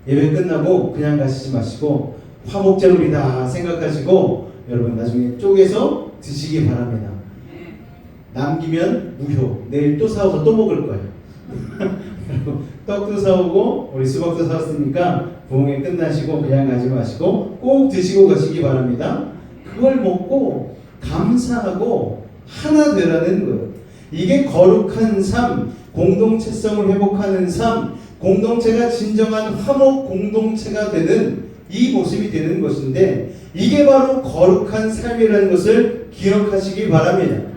예배 끝나고 그냥 가시지 마시고 화목제물이다 생각하시고 여러분 나중에 쪼개서 드시기 바랍니다. 남기면 무효. 내일 또 사와서 또 먹을 거예요. 떡도 사오고 우리 수박도 사왔으니까 부흥회 끝나시고 그냥 가지 마시고 꼭 드시고 가시기 바랍니다. 그걸 먹고 감사하고 하나 되라는 거예요. 이게 거룩한 삶, 공동체성을 회복하는 삶, 공동체가 진정한 화목 공동체가 되는 이 모습이 되는 것인데 이게 바로 거룩한 삶이라는 것을 기억하시기 바랍니다.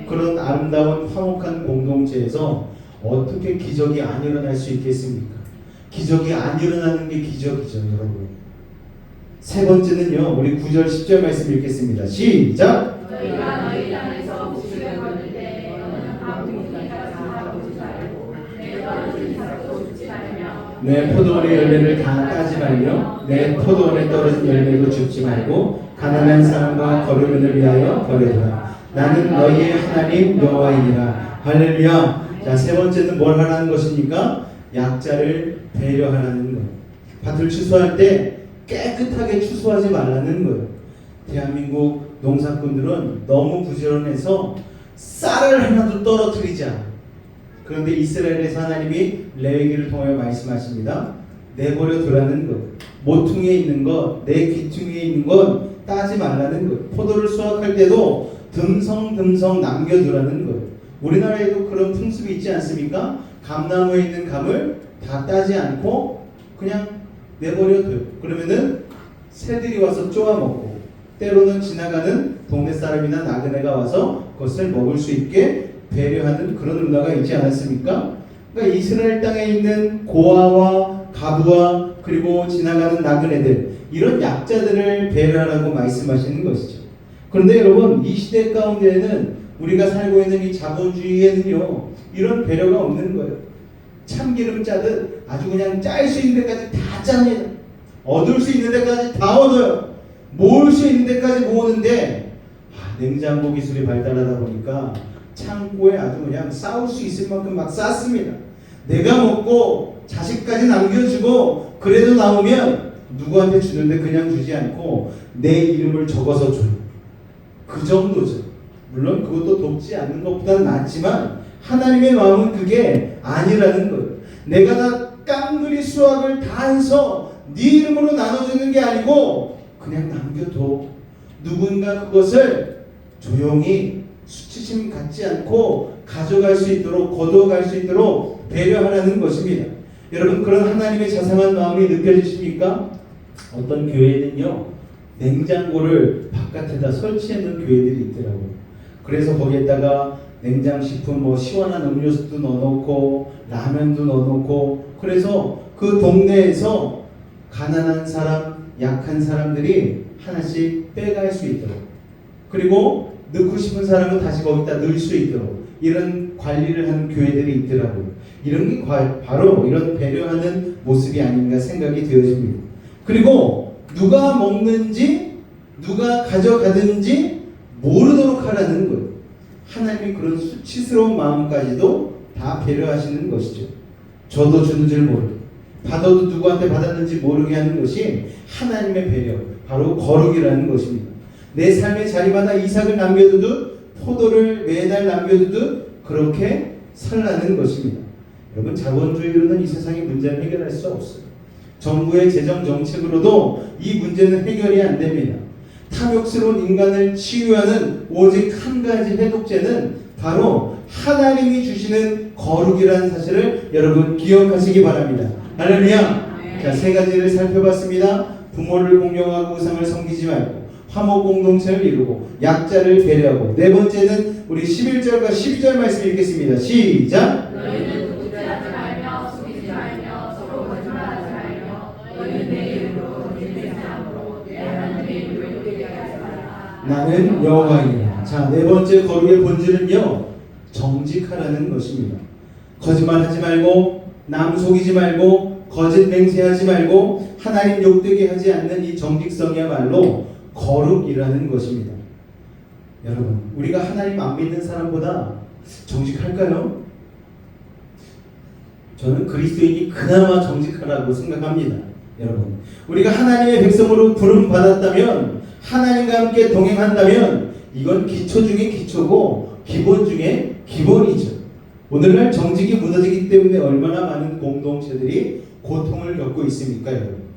그런 아름다운 화목한 공동체에서 어떻게 기적이 안 일어날 수 있겠습니까? 기적이 안 일어나는 게 기적이죠, 여러분. 세 번째는요, 우리 9절 10절 말씀 읽겠습니다. 시작! 너희가 너희 땅에서 곡식을 거둘 때 너는 바보니까 하고 죽지 말고 내 떨어진 이삭도 죽지 말며 내 포도원의 열매를 다 따지 말며 내 포도원에 떨어진 열매도 줍지 말고 가난한 사람과 거류민을 위하여 버려두라. 나는 너희의 하나님 여호와이니라. 할렐루야. 자, 세 번째는 뭘 하라는 것입니까? 약자를 배려하라는 거예요. 밭을 추수할 때 깨끗하게 추수하지 말라는 거예요. 대한민국 농사꾼들은 너무 부지런해서 쌀을 하나도 떨어뜨리지 않아요. 그런데 이스라엘에서 하나님이 레위기를 통하여 말씀하십니다. 내버려 두라는 것, 모퉁이에 있는 것, 내 귀퉁이에 있는 건 따지 말라는 것. 포도를 수확할 때도 듬성듬성 남겨두라는 거예요. 우리나라에도 그런 풍습이 있지 않습니까? 감나무에 있는 감을 다 따지 않고 그냥 내버려 둬요. 그러면은 새들이 와서 쪼아먹고, 때로는 지나가는 동네 사람이나 나그네가 와서 그것을 먹을 수 있게 배려하는 그런 문화가 있지 않았습니까? 그러니까 이스라엘 땅에 있는 고아와 가부와 그리고 지나가는 나그네들, 이런 약자들을 배려하라고 말씀하시는 것이죠. 그런데 여러분, 이 시대 가운데에는 우리가 살고 있는 이 자본주의에는요, 이런 배려가 없는 거예요. 참기름 짜듯 아주 그냥 짤 수 있는 데까지 다 짭니다. 얻을 수 있는 데까지 다 얻어요. 모을 수 있는 데까지 모으는데, 냉장고 기술이 발달하다 보니까 창고에 아주 그냥 쌓을 수 있을 만큼 막 쌓습니다. 내가 먹고 자식까지 남겨주고, 그래도 남으면 누구한테 주는데 그냥 주지 않고 내 이름을 적어서 줘요. 그 정도죠. 물론 그것도 돕지 않는 것보다는 낫지만 하나님의 마음은 그게 아니라는 거예요. 내가 다 깡그리 수확을 다 해서 네 이름으로 나눠주는 게 아니고 그냥 남겨둬. 누군가 그것을 조용히 수치심 갖지 않고 가져갈 수 있도록, 거두어갈 수 있도록 배려하라는 것입니다. 여러분, 그런 하나님의 자상한 마음이 느껴지십니까? 어떤 교회는요, 냉장고를 바깥에다 설치해 놓은 교회들이 있더라고요. 그래서 거기에다가 냉장식품, 시원한 음료수도 넣어놓고 라면도 넣어놓고, 그래서 그 동네에서 가난한 사람, 약한 사람들이 하나씩 빼갈 수 있도록, 그리고 넣고 싶은 사람은 다시 거기다 넣을 수 있도록 이런 관리를 하는 교회들이 있더라고요. 이런 게 바로 이런 배려하는 모습이 아닌가 생각이 되어집니다. 그리고 누가 먹는지 누가 가져가든지 모르도록 하라는 거예요. 하나님이 그런 수치스러운 마음까지도 다 배려하시는 것이죠. 저도 주는 줄 모르게, 받아도 누구한테 받았는지 모르게 하는 것이 하나님의 배려, 바로 거룩이라는 것입니다. 내 삶의 자리마다 이삭을 남겨두듯 포도를 매달 남겨두듯 그렇게 살라는 것입니다. 여러분, 자본주의로는 이 세상의 문제를 해결할 수 없어요. 정부의 재정 정책으로도 이 문제는 해결이 안 됩니다. 탐욕스러운 인간을 치유하는 오직 한 가지 해독제는 바로 하나님이 주시는 거룩이라는 사실을 여러분 기억하시기 바랍니다. 할렐루야. 자, 세 가지를 살펴봤습니다. 부모를 공경하고 우상을 섬기지 말고, 화목 공동체를 이루고, 약자를 배려하고, 네 번째는 우리 11절과 12절 말씀 읽겠습니다. 시작. 너희는 도둑질하지 말며 속이지 말며 서로 거짓말하지 말며 너희는 내 이름으로 거짓된 사람으로 내 하나님의 이름을 욕되게 하지 말라. 나는 여호와이니라. 자, 네 번째 거룩의 본질은요, 정직하라는 것입니다. 거짓말하지 말고, 남 속이지 말고, 거짓 맹세하지 말고, 하나님 욕되게 하지 않는 이 정직성이야말로 거룩이라는 것입니다. 여러분, 우리가 하나님 안 믿는 사람보다 정직할까요? 저는 그리스도인이 그나마 정직하라고 생각합니다. 여러분, 우리가 하나님의 백성으로 부름 받았다면, 하나님과 함께 동행한다면 이건 기초 중에 기초고 기본 중에 기본이죠. 오늘날 정직이 무너지기 때문에 얼마나 많은 공동체들이 고통을 겪고 있습니까, 여러분?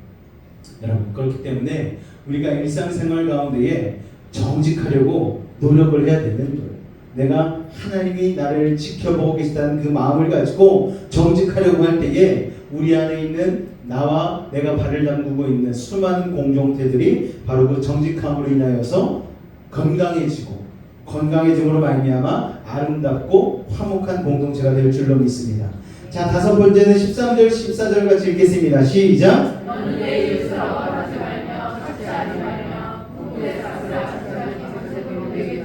여러분, 그렇기 때문에 우리가 일상생활 가운데에 정직하려고 노력을 해야 되는 거예요. 내가 하나님이 나를 지켜보고 계시다는 그 마음을 가지고 정직하려고 할 때에 우리 안에 있는 나와 내가 발을 담그고 있는 수많은 공동체들이 바로 그 정직함으로 인하여서 건강해짐으로 말미암아 아름답고 화목한 공동체가 될 줄로 믿습니다. 자, 다섯 번째는 13절 14절 같이 읽겠습니다. 시작. 너는 내 이웃을 억울하지 말며 착취하지 말며 공부에 사스라 착취하지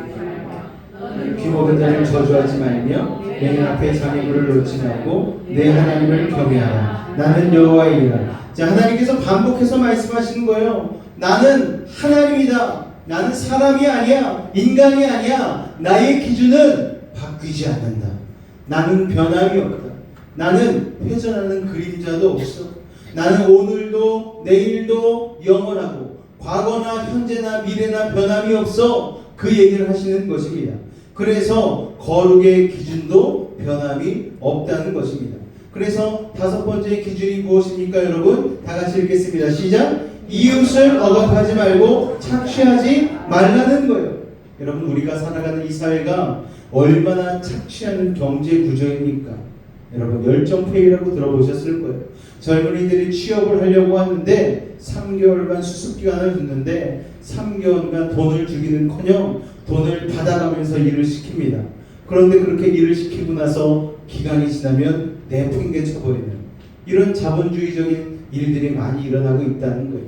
말며 피 먹은 자를 저주하지 말며 내 앞에 장애물을 놓지 말고 내 하나님을 경외하라. 나는 여호와이니라. 자, 하나님께서 반복해서 말씀하시는 거예요. 나는 하나님이다. 나는 사람이 아니야. 인간이 아니야. 나의 기준은 바뀌지 않는다. 나는 변함이 없다. 나는 회전하는 그림자도 없어. 나는 오늘도 내일도 영원하고 과거나 현재나 미래나 변함이 없어. 그 얘기를 하시는 것입니다. 그래서 거룩의 기준도 변함이 없다는 것입니다. 그래서 다섯 번째 기준이 무엇입니까, 여러분? 다 같이 읽겠습니다. 시작. 이웃을 억압하지 말고 착취하지 말라는 거예요. 여러분, 우리가 살아가는 이 사회가 얼마나 착취하는 경제 구조입니까? 여러분 열정페이라고 들어보셨을 거예요. 젊은이들이 취업을 하려고 하는데 3개월간 수습기간을 줬는데 3개월간 돈을 주기는커녕 돈을 받아가면서 일을 시킵니다. 그런데 그렇게 일을 시키고 나서 기간이 지나면 내팽개 쳐버리는 이런 자본주의적인 일들이 많이 일어나고 있다는 거예요.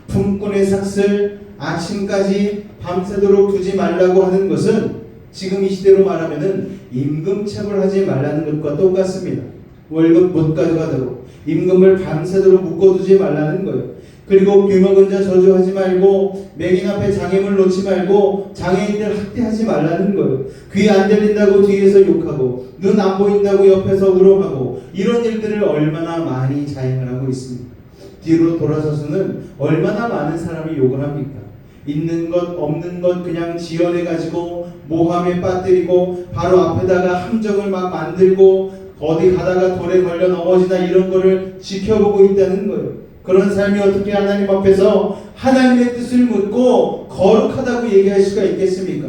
품꾼의 삭슬 아침까지 밤새도록 두지 말라고 하는 것은 지금 이 시대로 말하면은 임금체불 하지 말라는 것과 똑같습니다. 월급 못 가져가도록 임금을 밤새도록 묶어두지 말라는 거예요. 그리고 귀먹은 자 저주하지 말고 맹인 앞에 장애물 놓지 말고 장애인들 학대하지 말라는 거예요. 귀 안 들린다고 뒤에서 욕하고 눈 안 보인다고 옆에서 우롱하고 이런 일들을 얼마나 많이 자행을 하고 있습니다. 뒤로 돌아서서는 얼마나 많은 사람이 욕을 합니까? 있는 것 없는 것 그냥 지어내가지고 모함에 빠뜨리고 바로 앞에다가 함정을 막 만들고 어디 가다가 돌에 걸려 넘어지나 이런 거를 지켜보고 있다는 거예요. 그런 삶이 어떻게 하나님 앞에서 하나님의 뜻을 묻고 거룩하다고 얘기할 수가 있겠습니까?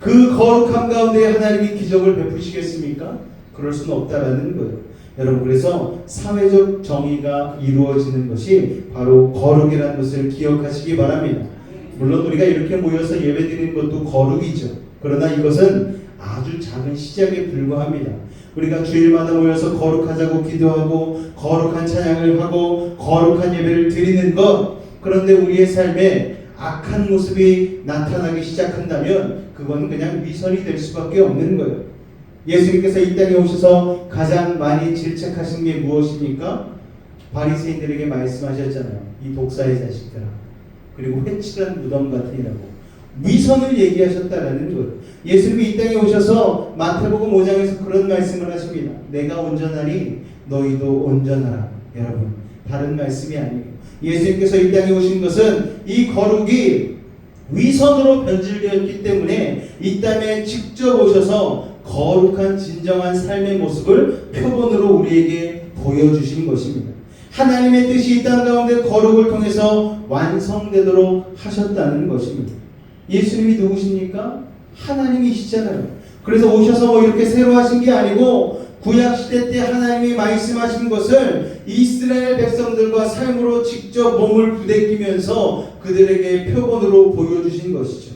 그 거룩함 가운데 하나님이 기적을 베푸시겠습니까? 그럴 수는 없다라는 거예요. 여러분 그래서 사회적 정의가 이루어지는 것이 바로 거룩이라는 것을 기억하시기 바랍니다. 물론 우리가 이렇게 모여서 예배드리는 것도 거룩이죠. 그러나 이것은 아주 작은 시작에 불과합니다. 우리가 주일마다 모여서 거룩하자고 기도하고 거룩한 찬양을 하고 거룩한 예배를 드리는 것, 그런데 우리의 삶에 악한 모습이 나타나기 시작한다면 그건 그냥 위선이 될 수밖에 없는 거예요. 예수님께서 이 땅에 오셔서 가장 많이 질책하신 게 무엇입니까? 바리새인들에게 말씀하셨잖아요. 이 독사의 자식들아, 그리고 회칠한 무덤 같으니라고 위선을 얘기하셨다라는 거예요. 예수님이 이 땅에 오셔서 마태복음 5장에서 그런 말씀을 하십니다. 내가 온전하니 너희도 온전하라. 여러분 다른 말씀이 아니에요. 예수님께서 이 땅에 오신 것은 이 거룩이 위선으로 변질되었기 때문에 이 땅에 직접 오셔서 거룩한 진정한 삶의 모습을 표본으로 우리에게 보여주신 것입니다. 하나님의 뜻이 이 땅 가운데 거룩을 통해서 완성되도록 하셨다는 것입니다. 예수님이 누구십니까? 하나님이시잖아요. 그래서 오셔서 뭐 이렇게 새로 하신 게 아니고 구약시대 때 하나님이 말씀하신 것을 이스라엘 백성들과 삶으로 직접 몸을 부대끼면서 그들에게 표본으로 보여주신 것이죠.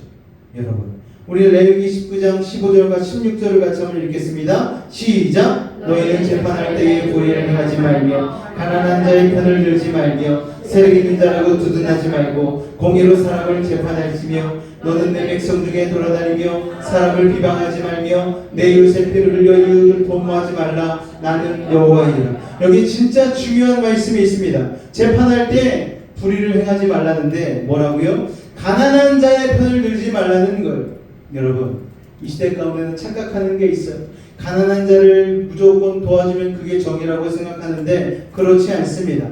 여러분 우리 레위기 19장 15절과 16절을 같이 한번 읽겠습니다. 시작! 너희는 재판할 때에 불의를 행하지 말며 가난한 자의 편을 들지 말며 세력 있는 자라고 두둔하지 말고 공의로 사람을 재판할지며 너는 내 백성 중에 돌아다니며 사람을 비방하지 말며 내 이웃의 피를 흘려 이웃을 도모하지 말라. 나는 여호와이니라. 여기 진짜 중요한 말씀이 있습니다. 재판할 때 불의를 행하지 말라는데 뭐라고요? 가난한 자의 편을 들지 말라는 거예요. 여러분 이 시대 가운데는 착각하는 게 있어요. 가난한 자를 무조건 도와주면 그게 정의라고 생각하는데 그렇지 않습니다.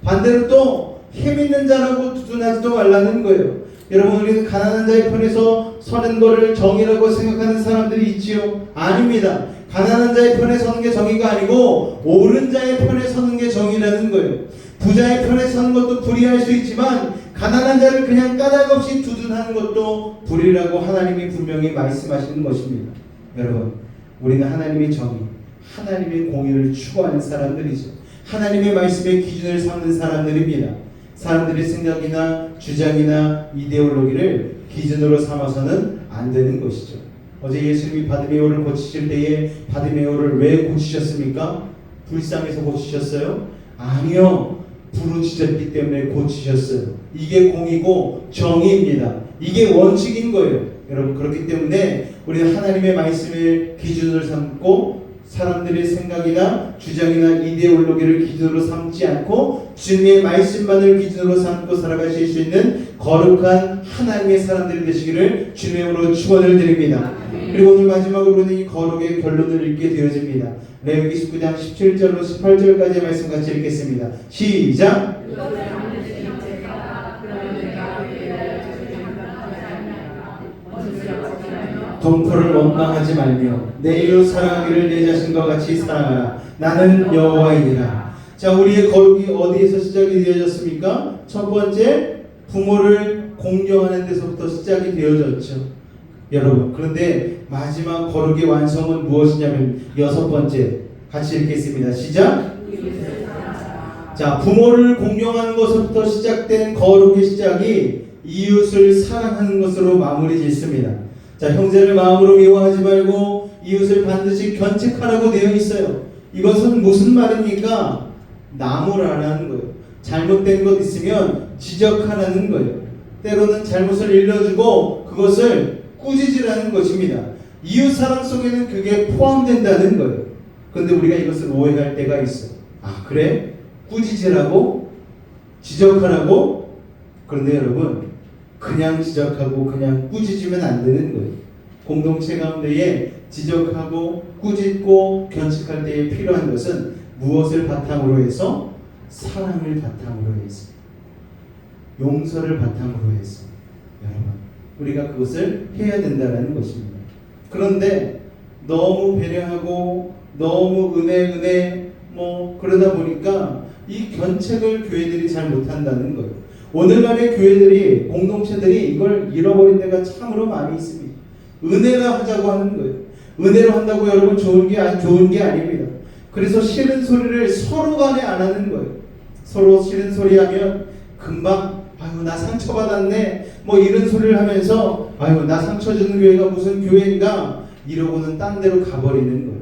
반대로 또 힘있는 자라고 두둔하지도 말라는 거예요. 여러분 우리는 가난한 자의 편에서 서는 것을 정의라고 생각하는 사람들이 있지요? 아닙니다. 가난한 자의 편에 서는 게 정의가 아니고 옳은 자의 편에 서는 게 정의라는 거예요. 부자의 편에 서는 것도 불의할 수 있지만 가난한 자를 그냥 까닭없이 두둔하는 것도 불의라고 하나님이 분명히 말씀하시는 것입니다. 여러분 우리는 하나님의 정의, 하나님의 공의를 추구하는 사람들이죠. 하나님의 말씀의 기준을 삼는 사람들입니다. 사람들의 생각이나 주장이나 이데올로기를 기준으로 삼아서는 안 되는 것이죠. 어제 예수님이 바디메오를 고치실 때에 바디메오를 왜 고치셨습니까? 불쌍해서 고치셨어요? 아니요. 부르짖었기 때문에 고치셨어요. 이게 공이고 정의입니다. 이게 원칙인 거예요. 여러분 그렇기 때문에 우리는 하나님의 말씀을 기준으로 삼고 사람들의 생각이나 주장이나 이데올로기를 기준으로 삼지 않고 주님의 말씀만을 기준으로 삼고 살아가실 수 있는 거룩한 하나님의 사람들이 되시기를 주님의 이름으로 축원을 드립니다. 그리고 오늘 마지막으로는 이 거룩의 결론을 읽게 되어집니다. 레위기 19장 17절로 18절까지의 말씀 같이 읽겠습니다. 시작! 동포를 원망하지 말며 내 이웃 사랑하기를 내 자신과 같이 사랑하라. 나는 여호와이니라. 자, 우리의 거룩이 어디에서 시작이 되어졌습니까? 첫 번째, 부모를 공경하는 데서부터 시작이 되어졌죠. 여러분, 그런데 마지막 거룩의 완성은 무엇이냐면 여섯 번째, 같이 읽겠습니다. 시작. 자, 부모를 공경하는 것부터 시작된 거룩의 시작이 이웃을 사랑하는 것으로 마무리 짓습니다. 자, 형제를 마음으로 미워하지 말고 이웃을 반드시 견책하라고 되어 있어요. 이것은 무슨 말입니까? 나무라는 거예요. 잘못된 것 있으면 지적하라는 거예요. 때로는 잘못을 일러주고 그것을 꾸짖으라는 것입니다. 이웃 사랑 속에는 그게 포함된다는 거예요. 그런데 우리가 이것을 오해할 때가 있어요. 아, 그래? 꾸짖으라고? 지적하라고? 그런데 여러분, 그냥 지적하고 그냥 꾸짖으면 안 되는 거예요. 공동체 가운데에 지적하고 꾸짖고 견책할 때에 필요한 것은 무엇을 바탕으로 해서? 사랑을 바탕으로 해서, 용서를 바탕으로 해서, 여러분, 우리가 그것을 해야 된다는 것입니다. 그런데 너무 배려하고 너무 은혜 그러다 보니까 이 견책을 교회들이 잘 못한다는 거예요. 오늘날의 교회들이, 공동체들이 이걸 잃어버린 데가 참으로 많이 있습니다. 은혜라 하자고 하는 거예요. 은혜로 한다고 여러분 좋은 게 아닙니다. 그래서 싫은 소리를 서로 간에 안 하는 거예요. 서로 싫은 소리 하면 금방 아유 나 상처받았네 이런 소리를 하면서 아유 나 상처 주는 교회가 무슨 교회인가 이러고는 딴 데로 가버리는 거예요.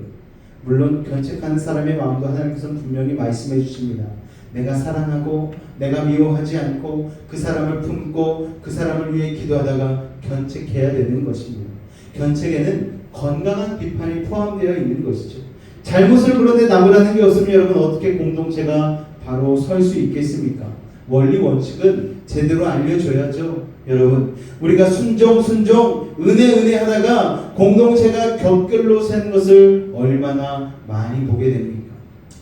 물론 견책하는 사람의 마음도 하나님께서는 분명히 말씀해 주십니다. 내가 사랑하고 내가 미워하지 않고 그 사람을 품고 그 사람을 위해 기도하다가 견책해야 되는 것입니다. 견책에는 건강한 비판이 포함되어 있는 것이죠. 잘못을 그런데 나무라는 게 없으면 여러분 어떻게 공동체가 바로 설 수 있겠습니까? 원리 원칙은 제대로 알려줘야죠. 여러분, 우리가 순종 은혜 하다가 공동체가 격결로 샌 것을 얼마나 많이 보게 됩니까?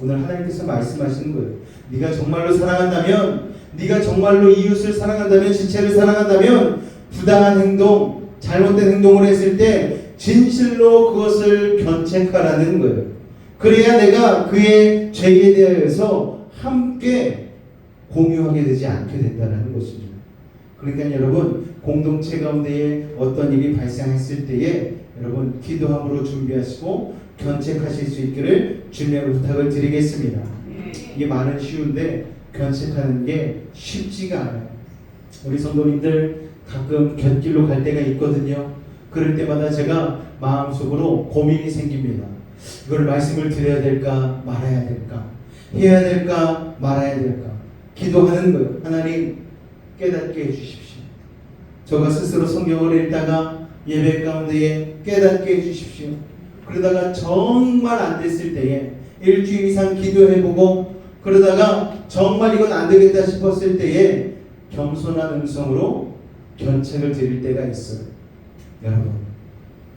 오늘 하나님께서 말씀하시는 거예요. 네가 정말로 사랑한다면, 네가 정말로 이웃을 사랑한다면, 지체를 사랑한다면 부당한 행동, 잘못된 행동을 했을 때 진실로 그것을 견책하라는 거예요. 그래야 내가 그의 죄에 대해서 함께 공유하게 되지 않게 된다는 것입니다. 그러니까 여러분, 공동체 가운데에 어떤 일이 발생했을 때에 여러분 기도함으로 준비하시고 견책하실 수 있기를 주님의 부탁을 드리겠습니다. 이게 말은 쉬운데 견책하는 게 쉽지가 않아요. 우리 성도님들 가끔 곁길로 갈 때가 있거든요. 그럴 때마다 제가 마음속으로 고민이 생깁니다. 이걸 말씀을 드려야 될까 말아야 될까, 해야 될까 말아야 될까. 기도하는 거예요. 하나님 깨닫게 해주십시오. 저가 스스로 성경을 읽다가 예배 가운데에 깨닫게 해주십시오. 그러다가 정말 안 됐을 때에 일주일 이상 기도해보고 그러다가 정말 이건 안 되겠다 싶었을 때에 겸손한 음성으로 견책을 드릴 때가 있어요. 여러분,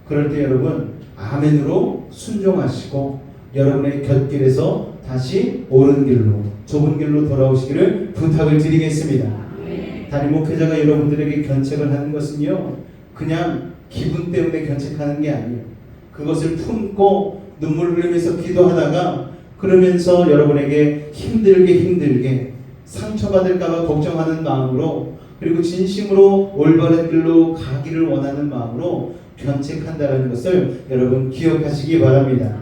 그럴 때 여러분 아멘으로 순종하시고 여러분의 곁길에서 다시 옳은 길로, 좁은 길로 돌아오시기를 부탁을 드리겠습니다. 담임 목회자가 여러분들에게 견책을 하는 것은요, 그냥 기분 때문에 견책하는 게 아니에요. 그것을 품고 눈물 흘리면서 기도하다가 그러면서 여러분에게 힘들게 상처받을까봐 걱정하는 마음으로, 그리고 진심으로 올바른 길로 가기를 원하는 마음으로 견책한다는 것을 여러분 기억하시기 바랍니다.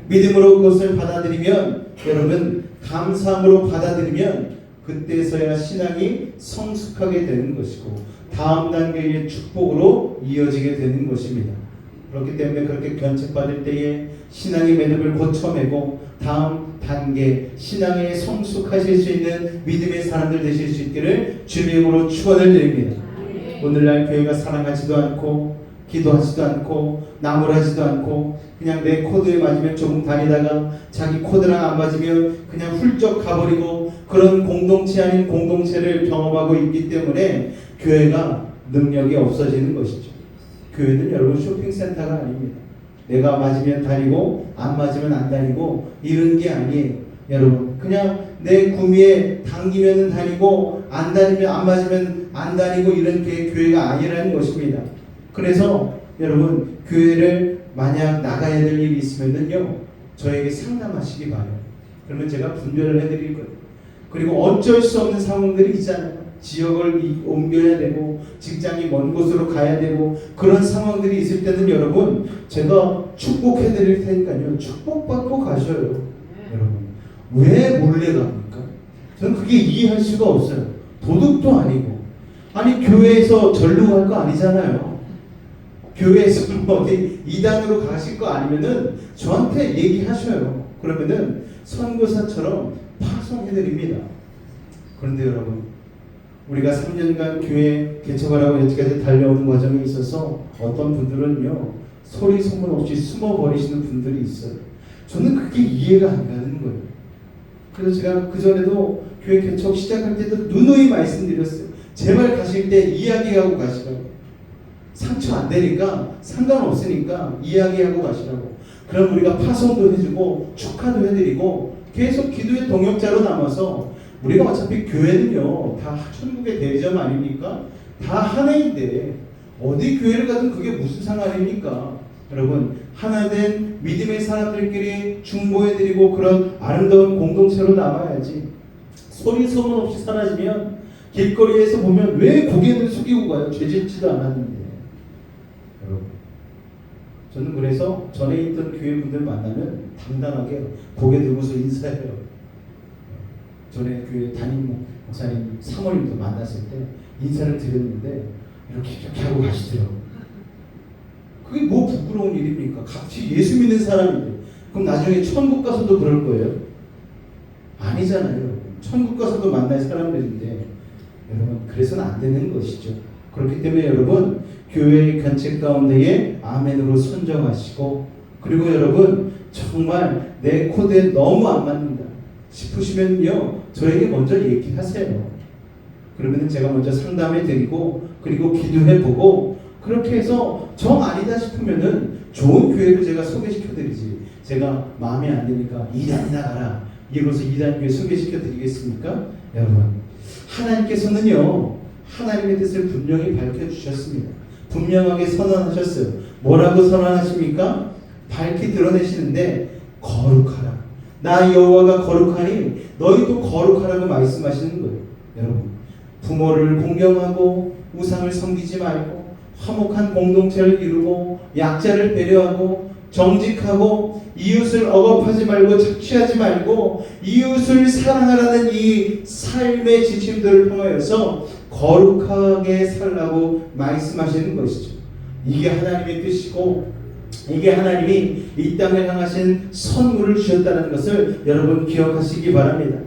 믿음으로 그것을 받아들이면, 여러분 감사함으로 받아들이면 그때서야 신앙이 성숙하게 되는 것이고 다음 단계의 축복으로 이어지게 되는 것입니다. 그렇기 때문에 그렇게 견책받을 때에 신앙의 매듭을 고쳐매고 다음 단계 신앙에 성숙하실 수 있는 믿음의 사람들 되실 수 있기를 주님의 이름으로 축원을 드립니다. 오늘날 교회가 사랑하지도 않고 기도하지도 않고 나무라지도 않고 그냥 내 코드에 맞으면 조금 다니다가 자기 코드랑 안 맞으면 그냥 훌쩍 가버리고 그런 공동체 아닌 공동체를 경험하고 있기 때문에 교회가 능력이 없어지는 것이죠. 교회는 여러분 쇼핑센터가 아닙니다. 내가 맞으면 다니고 안 맞으면 안 다니고 이런 게 아니에요. 여러분 그냥 내 구미에 당기면 다니고 안 다니면 안 맞으면 안 다니고 이런 게 교회가 아니라는 것입니다. 그래서 여러분 교회를 만약 나가야 될 일이 있으면요 저에게 상담하시기 바라요. 그러면 제가 분별을 해드릴 거예요. 그리고 어쩔 수 없는 상황들이 있잖아요. 지역을 옮겨야 되고 직장이 먼 곳으로 가야 되고 그런 상황들이 있을 때는 여러분 제가 축복해 드릴 테니까요. 축복받고 가셔요. 여러분 왜 몰래 갑니까? 저는 그게 이해할 수가 없어요. 도둑도 아니고 아니 교회에서 절로 갈 거 아니잖아요. 교회에서 어디 이단으로 가실 거 아니면은 저한테 얘기하셔요. 그러면은 선교사처럼 파송해드립니다. 그런데 여러분 우리가 3년간 교회 개척하라고 여기까지 달려오는 과정에 있어서 어떤 분들은요 소리 소문 없이 숨어버리시는 분들이 있어요. 저는 그게 이해가 안 가는 거예요. 그래서 제가 그전에도 교회 개척 시작할 때도 누누이 말씀드렸어요. 제발 가실 때 이야기하고 가시라고. 상처 안 되니까 상관없으니까 이야기하고 가시라고. 그럼 우리가 파송도 해주고 축하도 해드리고 계속 기도의 동역자로 남아서 우리가 어차피 교회는요 다 천국의 대점 아닙니까? 다 하나인데 어디 교회를 가든 그게 무슨 상관입니까? 여러분 하나된 믿음의 사람들끼리 중보해드리고 그런 아름다운 공동체로 남아야지. 소리 소문 없이 사라지면 길거리에서 보면 왜 고개를 숙이고 가요? 죄짓지도 않았는데. 여러분 저는 그래서 전에 있던 교회분들 만나면 당당하게 고개 들고서 인사해요. 전에 교회 담임 목사님 사모님도 만났을 때 인사를 드렸는데 이렇게 하고 가시더라고요. 그게 뭐 부끄러운 일입니까? 같이 예수 믿는 사람인데. 그럼 나중에 천국 가서도 그럴 거예요? 아니잖아요. 천국 가서도 만날 사람들인데 여러분 그래서는 안 되는 것이죠. 그렇기 때문에 여러분 교회의 견책 가운데에 아멘으로 선정하시고 그리고 여러분 정말 내 코드에 너무 안 맞는다 싶으시면요 저에게 먼저 얘기하세요. 그러면 제가 먼저 상담해 드리고 그리고 기도해 보고 그렇게 해서 정 아니다 싶으면은 좋은 교회를 제가 소개시켜 드리지. 제가 마음에 안 드니까 이단이나 가라 이러면서 이단 교회 소개시켜 드리겠습니까? 여러분 하나님께서는요 하나님의 뜻을 분명히 밝혀 주셨습니다. 분명하게 선언하셨어요. 뭐라고 선언하십니까? 밝히 드러내시는데 거룩하라. 나 여호와가 거룩하니 너희도 거룩하라고 말씀하시는 거예요. 여러분 부모를 공경하고 우상을 섬기지 말고 화목한 공동체를 이루고 약자를 배려하고 정직하고 이웃을 억압하지 말고 착취하지 말고 이웃을 사랑하라는 이 삶의 지침들을 통하여서 거룩하게 살라고 말씀하시는 것이죠. 이게 하나님의 뜻이고 이게 하나님이 이 땅을 향하신 선물을 주셨다는 것을 여러분 기억하시기 바랍니다.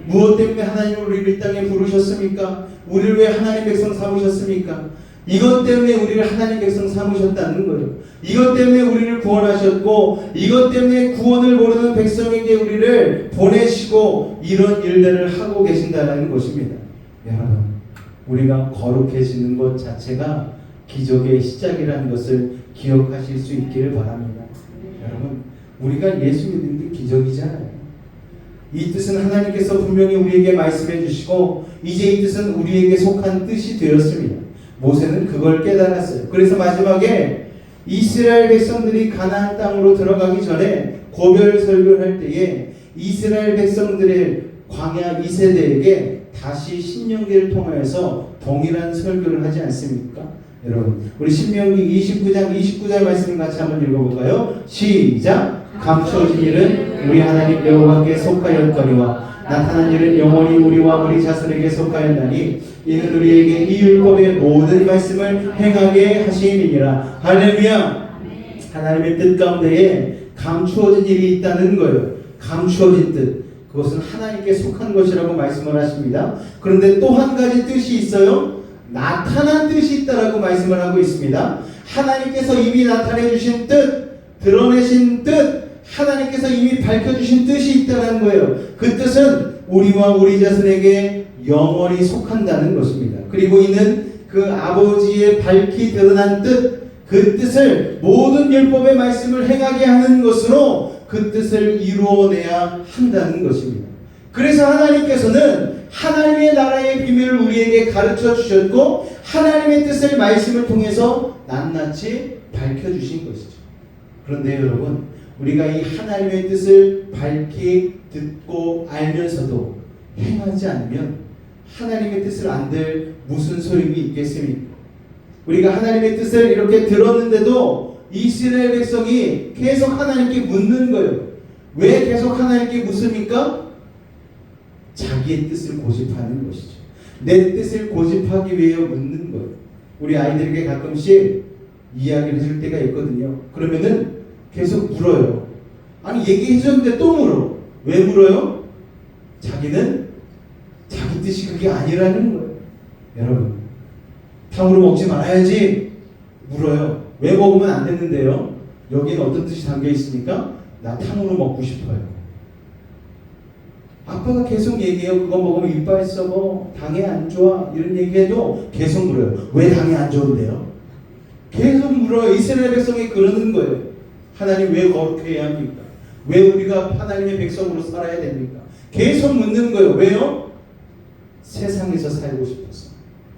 무엇 때문에 하나님은 우리를 이 땅에 부르셨습니까? 우리를 왜 하나님 백성 삼으셨습니까? 이것 때문에 우리를 하나님 백성 삼으셨다는 거예요. 이것 때문에 우리를 구원하셨고 이것 때문에 구원을 모르는 백성에게 우리를 보내시고 이런 일들을 하고 계신다는 것입니다. 여러분 우리가 거룩해지는 것 자체가 기적의 시작이라는 것을 기억하실 수 있기를 바랍니다. 여러분 우리가 예수 믿는 게 기적이잖아요. 이 뜻은 하나님께서 분명히 우리에게 말씀해 주시고 이제 이 뜻은 우리에게 속한 뜻이 되었습니다. 모세는 그걸 깨달았어요. 그래서 마지막에 이스라엘 백성들이 가나안 땅으로 들어가기 전에 고별 설교를 할 때에 이스라엘 백성들의 광야 2세대에게 다시 신명기를 통하여서 동일한 설교를 하지 않습니까? 여러분 우리 신명기 29장 말씀을 같이 한번 읽어볼까요? 시작! 감추어진 일은 우리 하나님 여호와께 속하였거니와 나타난 일은 영원히 우리와 우리 자손에게 속하였나니 이는 우리에게 이 율법의 모든 말씀을 행하게 하심이니라. 할렐루야. 하나님의 뜻 가운데에 감추어진 일이 있다는 거예요. 감추어진 뜻 그것은 하나님께 속한 것이라고 말씀을 하십니다. 그런데 또 한 가지 뜻이 있어요. 나타난 뜻이 있다라고 말씀을 하고 있습니다. 하나님께서 이미 나타내 주신 뜻, 드러내신 뜻, 하나님께서 이미 밝혀주신 뜻이 있다는 거예요. 그 뜻은 우리와 우리 자손에게 영원히 속한다는 것입니다. 그리고 이는 그 아버지의 밝히 드러난 뜻, 그 뜻을 모든 율법의 말씀을 행하게 하는 것으로 그 뜻을 이루어내야 한다는 것입니다. 그래서 하나님께서는 하나님의 나라의 비밀을 우리에게 가르쳐 주셨고 하나님의 뜻을 말씀을 통해서 낱낱이 밝혀주신 것이죠. 그런데 여러분 우리가 이 하나님의 뜻을 밝히 듣고 알면서도 행하지 않으면 하나님의 뜻을 안들 무슨 소용이 있겠습니까? 우리가 하나님의 뜻을 이렇게 들었는데도 이스라엘 백성이 계속 하나님께 묻는 거예요. 왜 계속 하나님께 묻습니까? 자기의 뜻을 고집하는 것이죠. 내 뜻을 고집하기 위해 묻는 거예요. 우리 아이들에게 가끔씩 이야기를 해줄 때가 있거든요. 그러면은 계속 물어요. 아니 얘기해 줬는데 또 물어. 왜 물어요? 자기는 자기 뜻이 그게 아니라는 거예요. 여러분, 탕후루 먹지 말아야지 물어요. 왜 먹으면 안 되는데요? 여기는 어떤 뜻이 담겨 있습니까? 나 탕후루 먹고 싶어요. 아빠가 계속 얘기해요. 그거 먹으면 이빨 썩어, 당에 안 좋아, 이런 얘기해도 계속 물어요. 왜 당에 안 좋은데요? 계속 물어요. 이스라엘 백성이 그러는 거예요. 하나님 왜 거룩해야 합니까? 왜 우리가 하나님의 백성으로 살아야 됩니까? 계속 묻는 거예요. 왜요? 세상에서 살고 싶어서,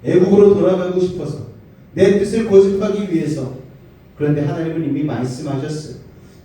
애국으로 돌아가고 싶어서, 내 뜻을 고집하기 위해서. 그런데 하나님은 이미 말씀하셨어요.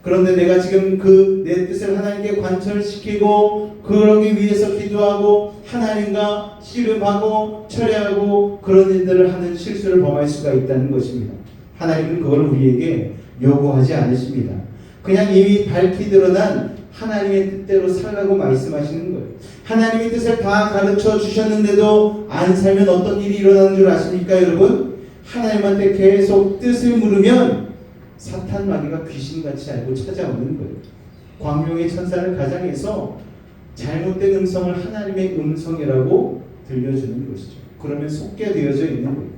그런데 내가 지금 그 내 뜻을 하나님께 관철시키고 그러기 위해서 기도하고 하나님과 씨름하고 철회하고 그런 일들을 하는 실수를 범할 수가 있다는 것입니다. 하나님은 그걸 우리에게 요구하지 않으십니다. 그냥 이미 밝히 드러난 하나님의 뜻대로 살라고 말씀하시는 거예요. 하나님의 뜻을 다 가르쳐 주셨는데도 안 살면 어떤 일이 일어나는 줄 아십니까, 여러분? 하나님한테 계속 뜻을 물으면 사탄 마귀가 귀신같이 알고 찾아오는 거예요. 광명의 천사를 가장해서 잘못된 음성을 하나님의 음성이라고 들려주는 것이죠. 그러면 속게 되어져 있는 거예요.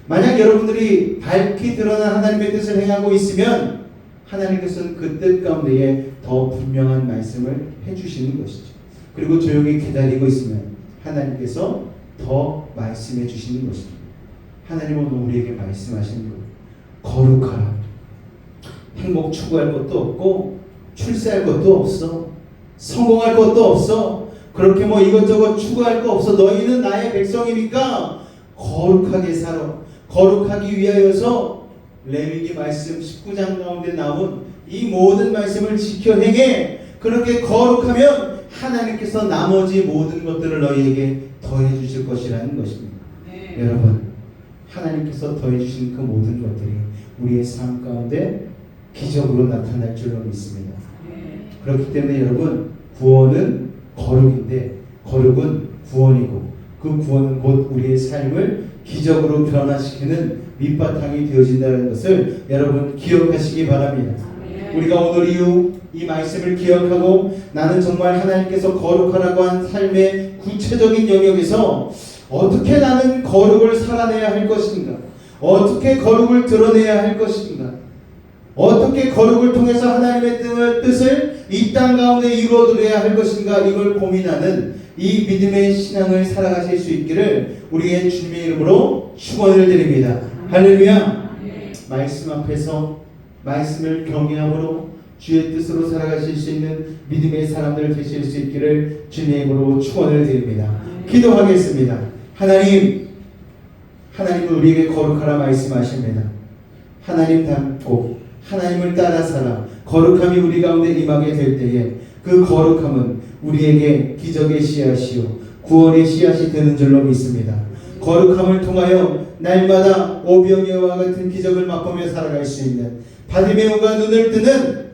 만약 여러분들이 밝히 드러난 하나님의 뜻을 행하고 있으면 하나님께서는 그 뜻 가운데에 더 분명한 말씀을 해주시는 것이죠. 그리고 조용히 기다리고 있으면 하나님께서 더 말씀해 주시는 것입니다. 하나님은 우리에게 말씀하시는 거예요. 거룩하라. 행복 추구할 것도 없고 출세할 것도 없어. 성공할 것도 없어. 그렇게 뭐 이것저것 추구할 거 없어. 너희는 나의 백성이니까 거룩하게 살아. 거룩하기 위하여서 레위기 말씀 19장 가운데 나온 이 모든 말씀을 지켜 행해. 그렇게 거룩하면 하나님께서 나머지 모든 것들을 너희에게 더해 주실 것이라는 것입니다. 네. 여러분, 하나님께서 더해 주신 그 모든 것들이 우리의 삶 가운데 기적으로 나타날 줄로 믿습니다. 네. 그렇기 때문에 여러분, 구원은 거룩인데 거룩은 구원이고 그 구원은 곧 우리의 삶을 기적으로 변화시키는 밑바탕이 되어진다는 것을 여러분 기억하시기 바랍니다. 네. 우리가 오늘 이후 이 말씀을 기억하고 나는 정말 하나님께서 거룩하라고 한 삶의 구체적인 영역에서 어떻게 나는 거룩을 살아내야 할 것인가, 어떻게 거룩을 드러내야 할 것인가, 어떻게 거룩을 통해서 하나님의 뜻을 이 땅 가운데 이루어드려야 할 것인가, 이걸 고민하는 이 믿음의 신앙을 살아가실 수 있기를 우리의 주님의 이름으로 축원을 드립니다. 할렐루야. 말씀 앞에서 말씀을 경외함으로 주의 뜻으로 살아가실 수 있는 믿음의 사람들 되실 수 있기를 주님의 이름으로 축원을 드립니다. 기도하겠습니다. 하나님은 우리에게 거룩하라 말씀하십니다. 하나님 닮고 하나님을 따라 살아 거룩함이 우리 가운데 임하게 될 때에 그 거룩함은 우리에게 기적의 씨앗이요 구원의 씨앗이 되는 줄로 믿습니다. 거룩함을 통하여 날마다 오병이어와 같은 기적을 맛보며 살아갈 수 있는 바디메오가 눈을 뜨는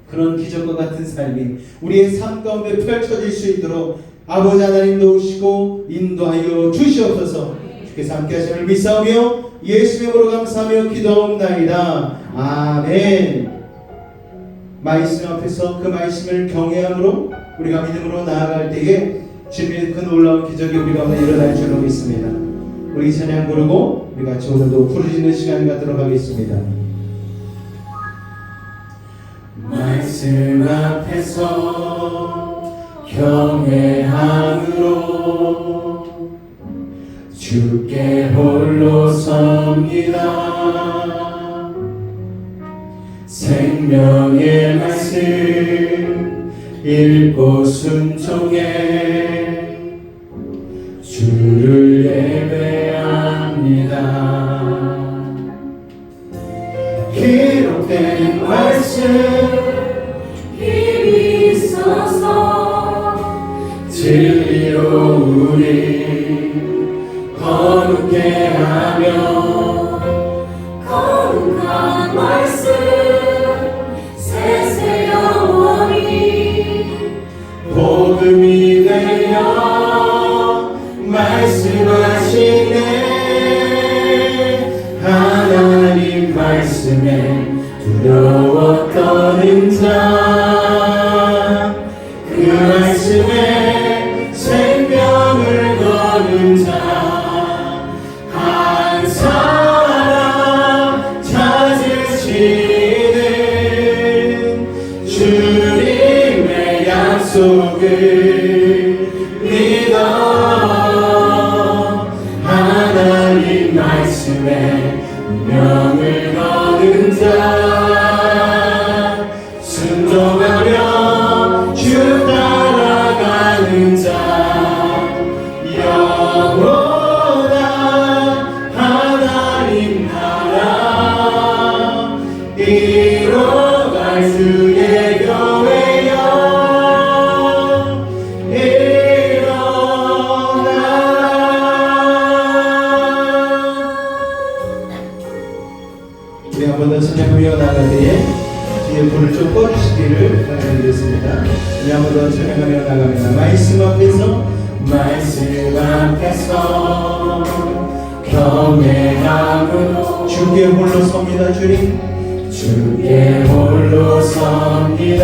그런 기적과 같은 삶이 우리의 삶 가운데 펼쳐질 수 있도록 아버지 하나님 도우시고 인도하여 주시옵소서. 주께서 함께 하심을 믿사오며 예수의 이름으로 감사하며 기도하옵나이다. 아멘. 말씀 앞에서 그 말씀을 경외함으로 우리가 믿음으로 나아갈 때에 주님의 그 놀라운 기적이 우리 가운데 일어날 줄로 믿습니다. 우리 찬양 부르고 우리 같이 오늘도 부르짖는 시간 갖도록 하겠습니다. 말씀 앞에서 경외함으로 주께 홀로 섭니다. 생명의 말씀 읽고 순종해 주를 예배합니다. 기록된 말씀 힘이 있어서 진리로 우리 거룩한 말씀 세세 영원히 복음이 되어 말씀하시네. 하나님 말씀에 두려워 떠는 자, 그 말씀에 생명을 거는 자, 한 사람 찾으시는 주님의 약속을 믿어. 하나님 말씀에 운명을 거는 자, 순종하며 주 따라가는 자, 영원한 하나님 나라 이뤄갈 주의 교회여 우리 한 번 더 찬양하며 나갈 때에 뒤에 불을 좀 꺼주시기를 부탁드리겠습니다. 우리 한 번 더 찬양하며 나갑니다. 말씀 앞에서 경외함으로 주께 홀로 섭니다. 주님 주께 홀로 섭니다.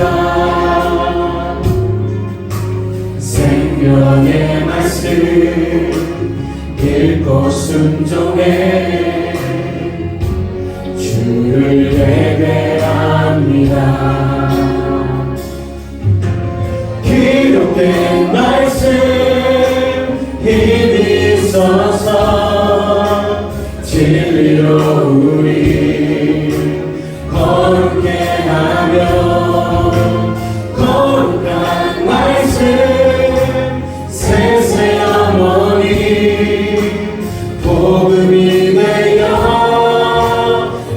생명의 말씀 읽고 순종해 주를 예배합니다. 기록된 말씀 힘이 있어서 진리로 우리 거룩게 하며 거룩한 말씀 세세 영원히 복음이 되어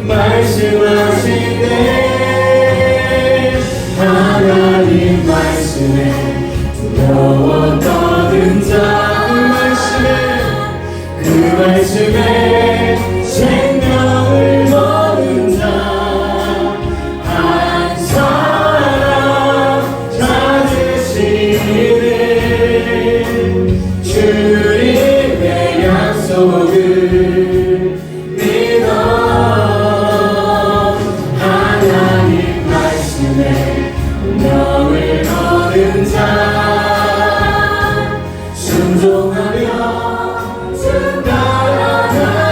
말씀하시네. 하나님 말씀에 두려워 떠든 자, 그 말씀에 생명을 거는 자, 한 사람 찾으시는 주님의 약속을 믿어. 하나님 말씀에 운명을 거는 자, 순종하며 주 따라가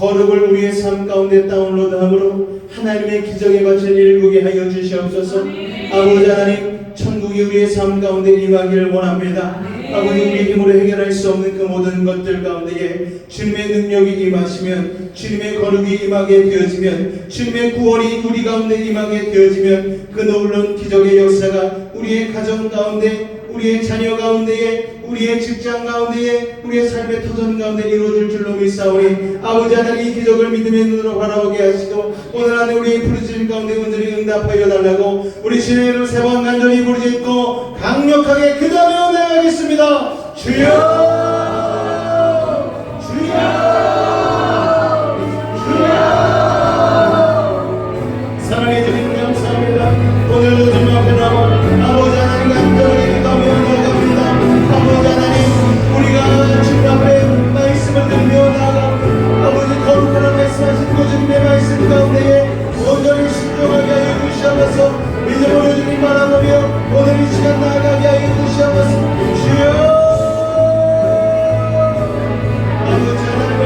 거룩을 우리의 삶 가운데 다운로드함으로 하나님의 기적에 바친 일국에 하여 주시옵소서. 아버지 하나님, 천국이 우리의 삶 가운데 임하기를 원합니다. 아버지, 우리 힘으로 해결할 수 없는 그 모든 것들 가운데에 주님의 능력이 임하시면, 주님의 거룩이 임하게 되어지면, 주님의 구원이 우리 가운데 임하게 되어지면 그 놀라운 기적의 역사가 우리의 가정 가운데, 우리의 자녀 가운데에, 우리의 직장 가운데에, 우리의 삶의 터전 가운데 이루어질 줄로 믿사오니 아버지 하나님, 이 기적을 믿음의 눈으로 바라보게 하시고 오늘 안에 우리의 부르짖음 가운데 온전히 응답하여 달라고 우리 주의 이름 세 번 간절히 부르짖고 강력하게 기도하며 나아가겠습니다. 주여, 주여, 주여. 사랑해 주님 감사합니다. 오늘도 주님 앞에 나와 아버지 하나님 간절히 기도하며 나아갑니다. 아버지 하나님, 우리가 주님 앞에 말씀을 들으며 나아가고 아버지 거룩한 말씀하신 그 주님의 말씀 가운데에 온전히 순종하게 하여 주시옵소서. 믿음으로 주님 바라보며 오늘 이 시간 나아가게 하여 주시옵소서. 주여, 아버지 하나님,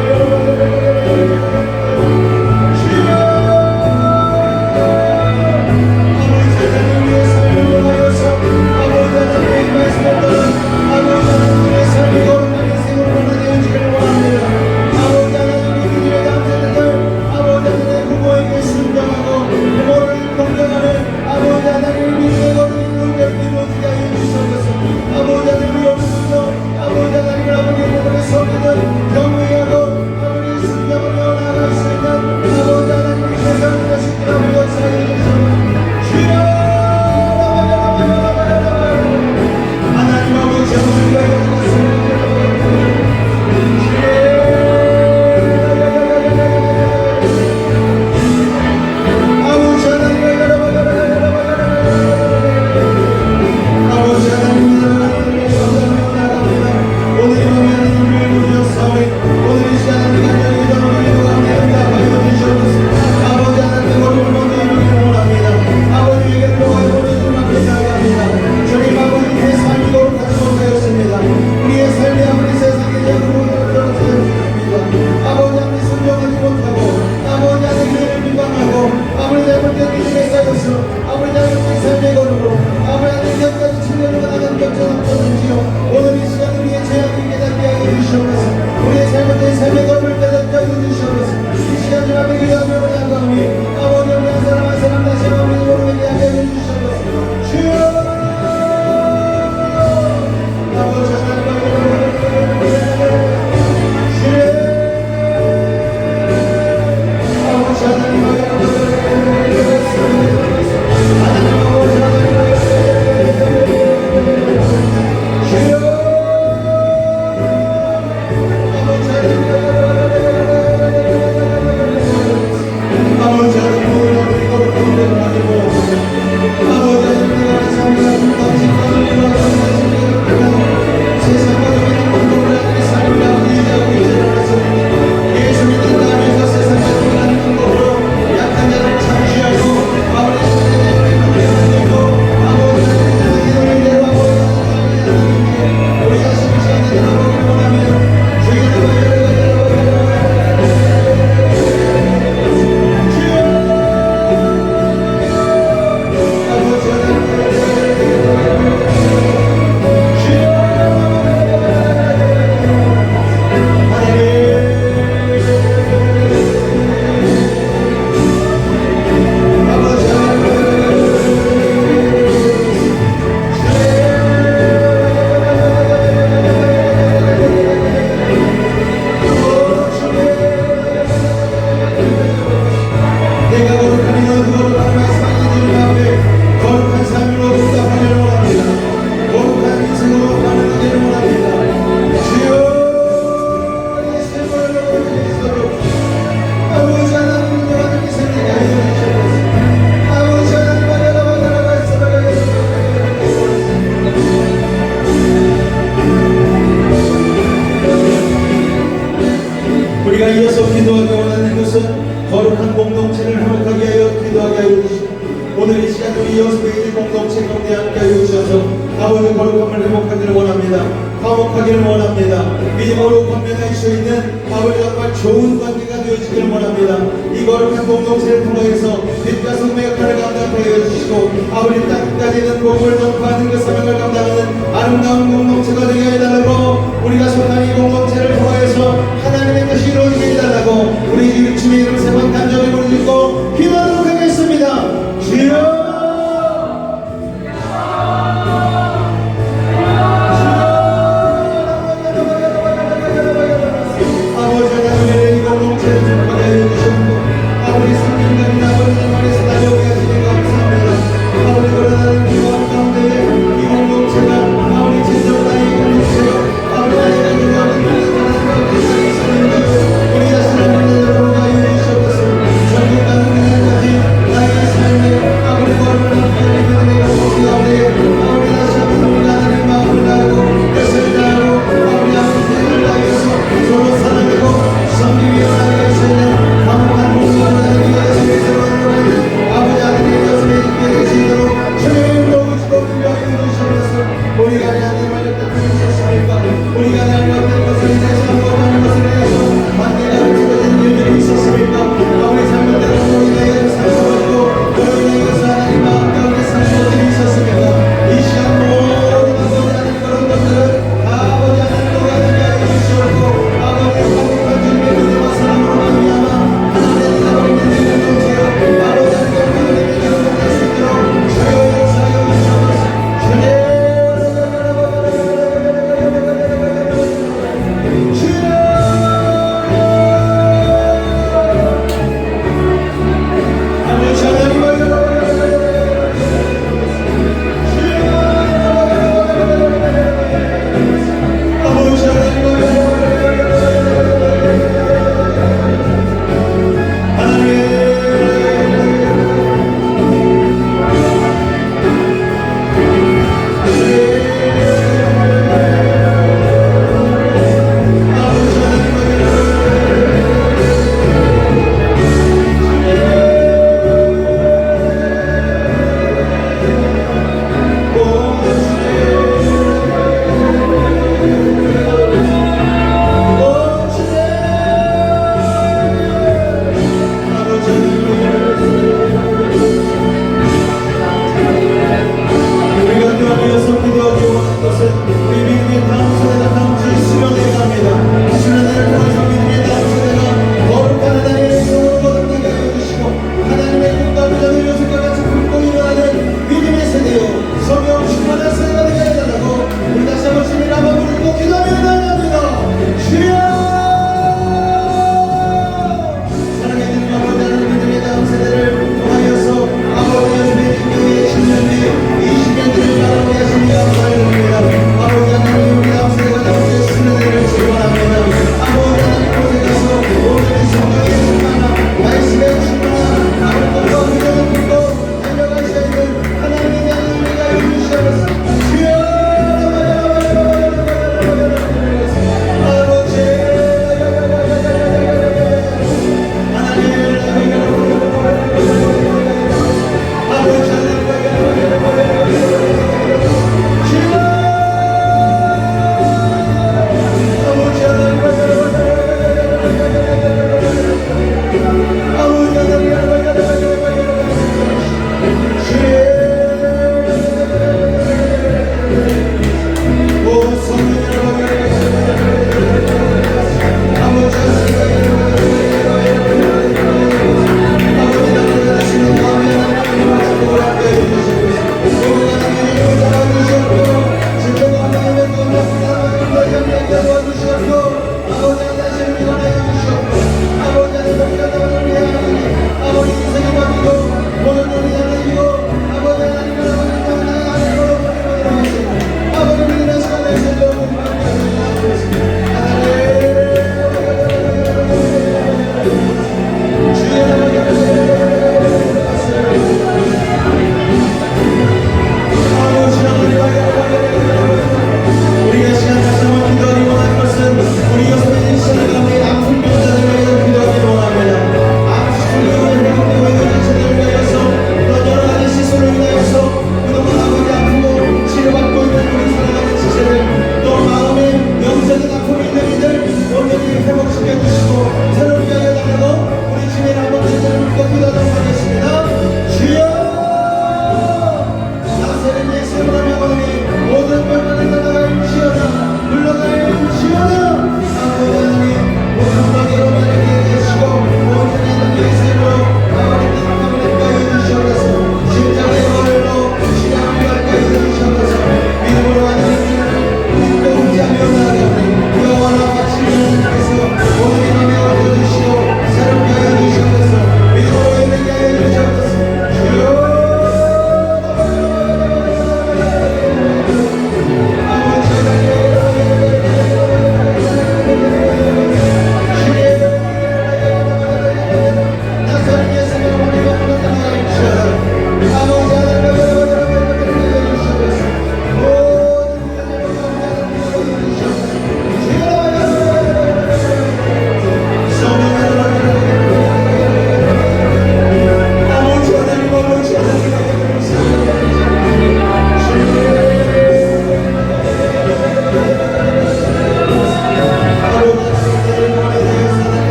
화목하기를 원합니다. 믿음으로 건면할 수 있는 아버지와 정말 좋은 관계가 되어지기를 원합니다. 이 거룩한 공동체를 통해서 빛과 생명의 역할을 감당하게 해주시고 아버지 땅까지 있는 복음을 전파하는 그 사명을 감당하는 아름다운 공동체가 되게 해달라고 우리가 속한 이 공동체를 통해서 하나님의 뜻이 이루어지게 해달라고 우리 주의 이름 세번 간절히 부르짖고 기도하도록 하겠습니다. 주여 우리 자신을 믿는 여러분과 이루어주셨습니다.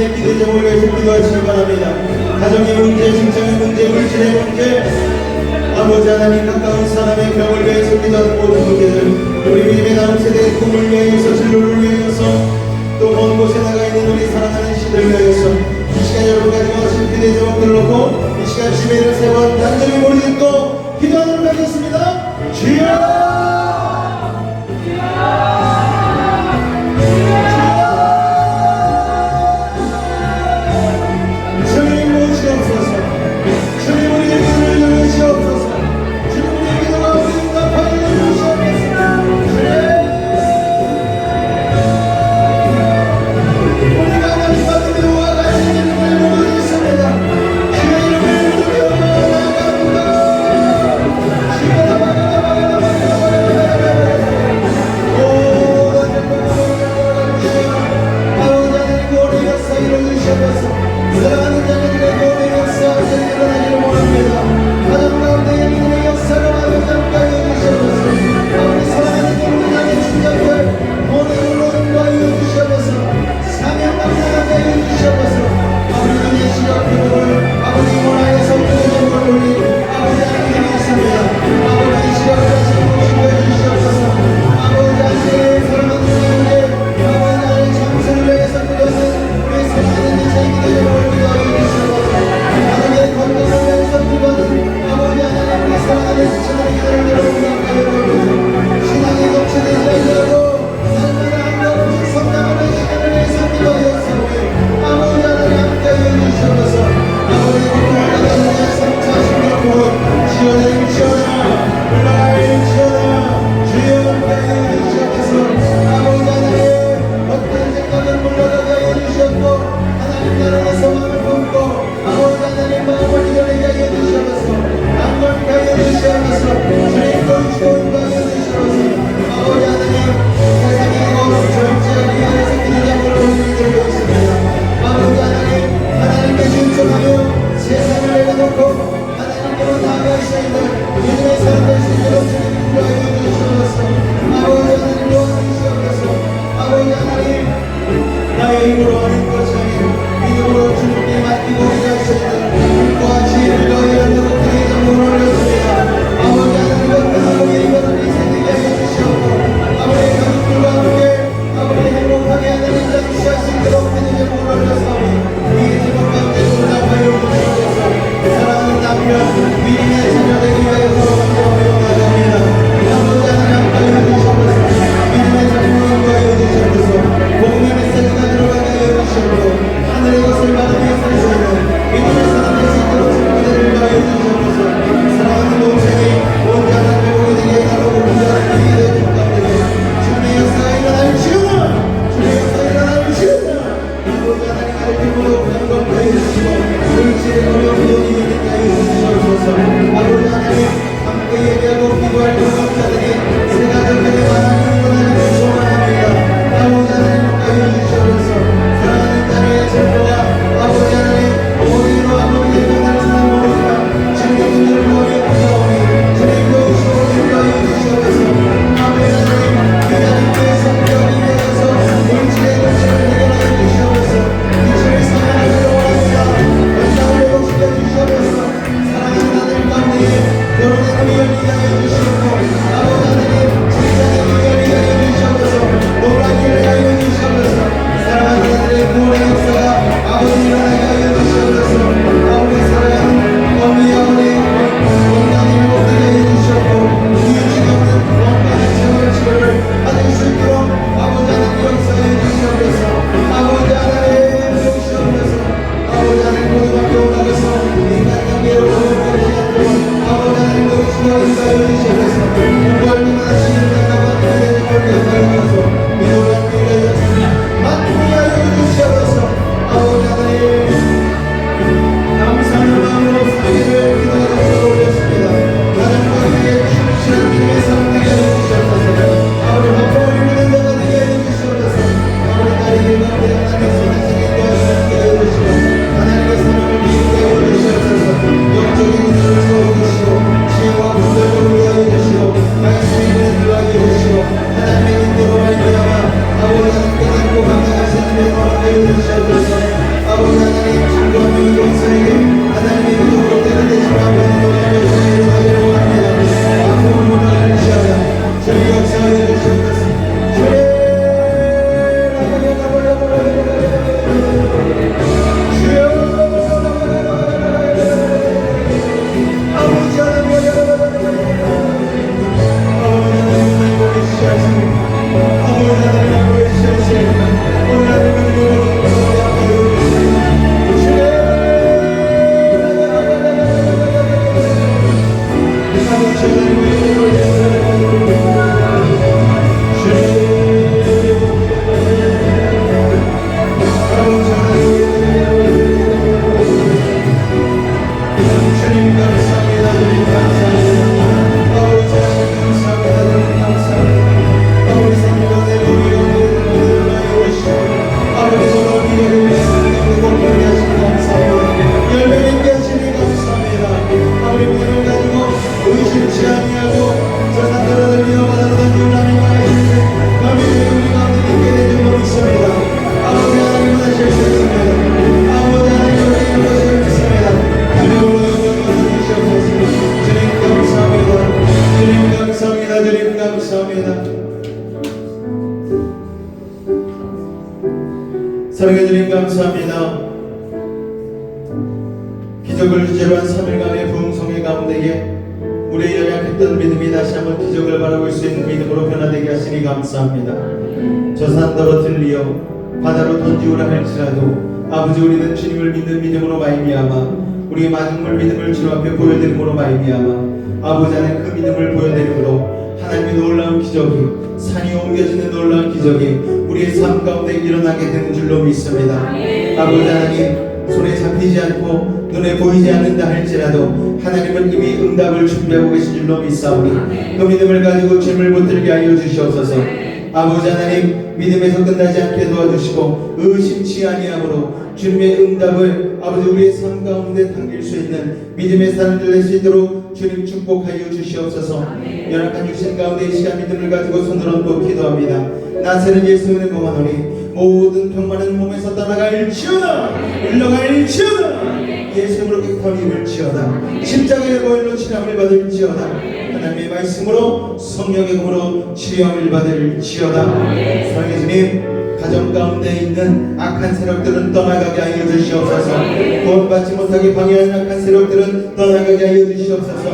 당신의 기대 제목을 위해서 기도하시기 바랍니다. 가정의 문제, 직장의 문제, 물질의 문제, 아버지 하나님 가까운 사람의 병을 위해서 기도하는 모든 분들, 우리 믿음의 다음 세대의 꿈을 위하여서, 진로를 위하여서, 또 먼 곳에 나가 있는 우리 사랑하는 시대를 위하여서 이 시간 여러분 가지고 하신 기대 제목들을 놓고 이 시간 지혜를 세 번 단절히 머리 딛고 기도하도록 하겠습니다. 주여! 주님 모시옵소서. 주님 우리의 기도를 들으시옵소서. 주님 우리의 기도가 우리 응답하여 주시옵소서. 우리가 하나님 받은 기도와 같이 기도를 모두 있습니다. 주의 이름을 부르며 나아갑니다. 사랑하는 자녀들의 모든 역사가 일어나기를 원합니다. 가정 가운데 영혼의 역사를 아버지 함께 하여 주시옵소서. 아버지 사랑하는 모든 자녀 친자들 모든 모든 하여 주시옵소서. 사명 감당하게 하여 주시옵소서. 아버지 은혜 시각 기도를 아버지 원하여서 기도하는 걸 우리 아버지 하나님 있습니다. 아버지 시각을 다시 보시고 해주시옵소서. 아버지 하나님 사랑하는 자녀들 아버지 하나님 장세를 위해서 기도하는 우리 사랑하는 인생이 기적을 주제로 한 3일간의 부흥성회 가운데에 우리의 연약했던 믿음이 다시 한번 기적을 바라볼 수 있는 믿음으로 변화되게 하시니 감사합니다. 저 산더러 들리어 바다로 던지오라 할지라도 아버지 우리는 주님을 믿는 믿음으로 말미암아 우리의 마중물 믿음을 주님 앞에 보여드림으로 말미암아 아버지 안에 그 믿음을 보여드림으로 하나님의 놀라운 기적이 산이 옮겨지는 놀라운 기적이 우리의 삶 가운데 일어나게 되는 줄로 믿습니다. 아버지 하나님 손에 잡히지 않고 눈에 보이지 않는다 할지라도 하나님은 이미 응답을 준비하고 계신 줄로 믿사오니 그 믿음을 가지고 주님을 붙들게 하여 주시옵소서. 아버지 하나님 믿음에서 끝나지 않게 도와주시고 의심치 아니함으로 주님의 응답을 아버지 우리의 삶 가운데 당길 수 있는 믿음의 사람들 될 수 있도록 주님 축복하여 주시옵소서. 연약한 육신 가운데 이 시간 믿음을 가지고 손을 얹고 기도합니다. 나세는 예수님의 공하노니 모든 병만은 몸에서 떠나갈지어다 물러갈지어다 예수님으로 깨끗한 힘을 지어다 십자가의 보혈로 치료함을 받을지어다 하나님의 말씀으로 성령의 검으로 치료함을 받을지어다. 사랑의 주님 가정 가운데 있는 악한 세력들은 떠나가게 하여 주시옵소서. 구원받지 못하게 방해하는 악한 세력들은 떠나가게 하여 주시옵소서.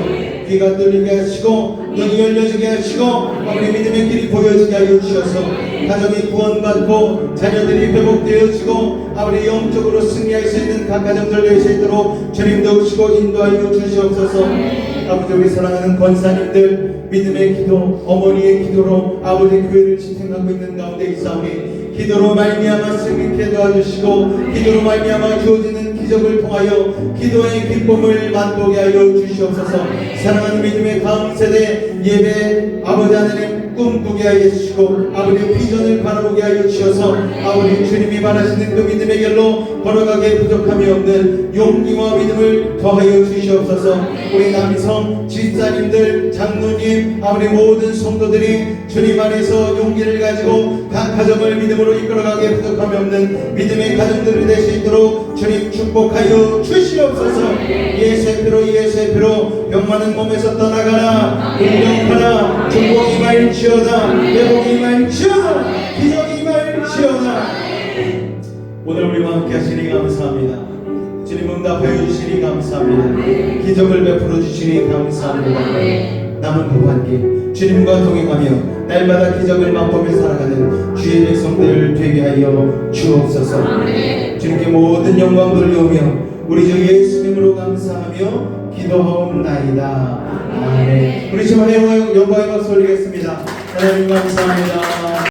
귀가 뚫리게 하시고 눈이 열려지게 하시고 아버지 믿음의 길이 보여지게 하여 주셔서 가정이 구원받고 자녀들이 회복되어지고 아버지 영적으로 승리할 수 있는 각 가정들 될 수 있도록 주님 도우시고 인도하여 주시옵소서. 아버지 우리 사랑하는 권사님들 믿음의 기도 어머니의 기도로 아버지 교회를 지탱하고 있는 가운데 있사오니 기도로 말미암아 승리케 도와주시고 기도로 말미암아 주어지는 기적을 통하여 기도의 기쁨을 맛보게 하여 주시옵소서. 사랑하는 믿음의 다음 세대 예배 아버지 하나님 꿈꾸게 하여 주시고 아버지 비전을 바라보게 하여 주셔서 아버지 주님이 바라시는 그 믿음의 길로 걸어가기에 부족함이 없는 용기와 믿음을 더하여 주시옵소서. 우리 남성 집사님들 장로님 아버지 모든 성도들이 주님 안에서 용기를 가지고 각 가정을 믿음으로 이끌어가기에 부족함이 없는 믿음의 가정들이 될 수 있도록 주님 축복하여 주시옵소서. 예수의 피로 병 많은 몸에서 떠나가라 인정하라 축복이 말지어다 회복이 말지어다 기적이 말지어다. 오늘 우리와 함께 하시니 감사합니다. 주님 응답하여 주시니 감사합니다. 기적을 베풀어 주시니 감사합니다. 남은 후반기 주님과 동행하며 날마다 기적을 맛보며 살아가는 주의 백성들 되게 하여 주옵소서. 주님께 모든 영광 돌려오며 우리 주 예수님으로 감사하며 기도하옵나이다. 아멘. 우리 주님의 영광의 박수 올리겠습니다. 하나님 감사합니다.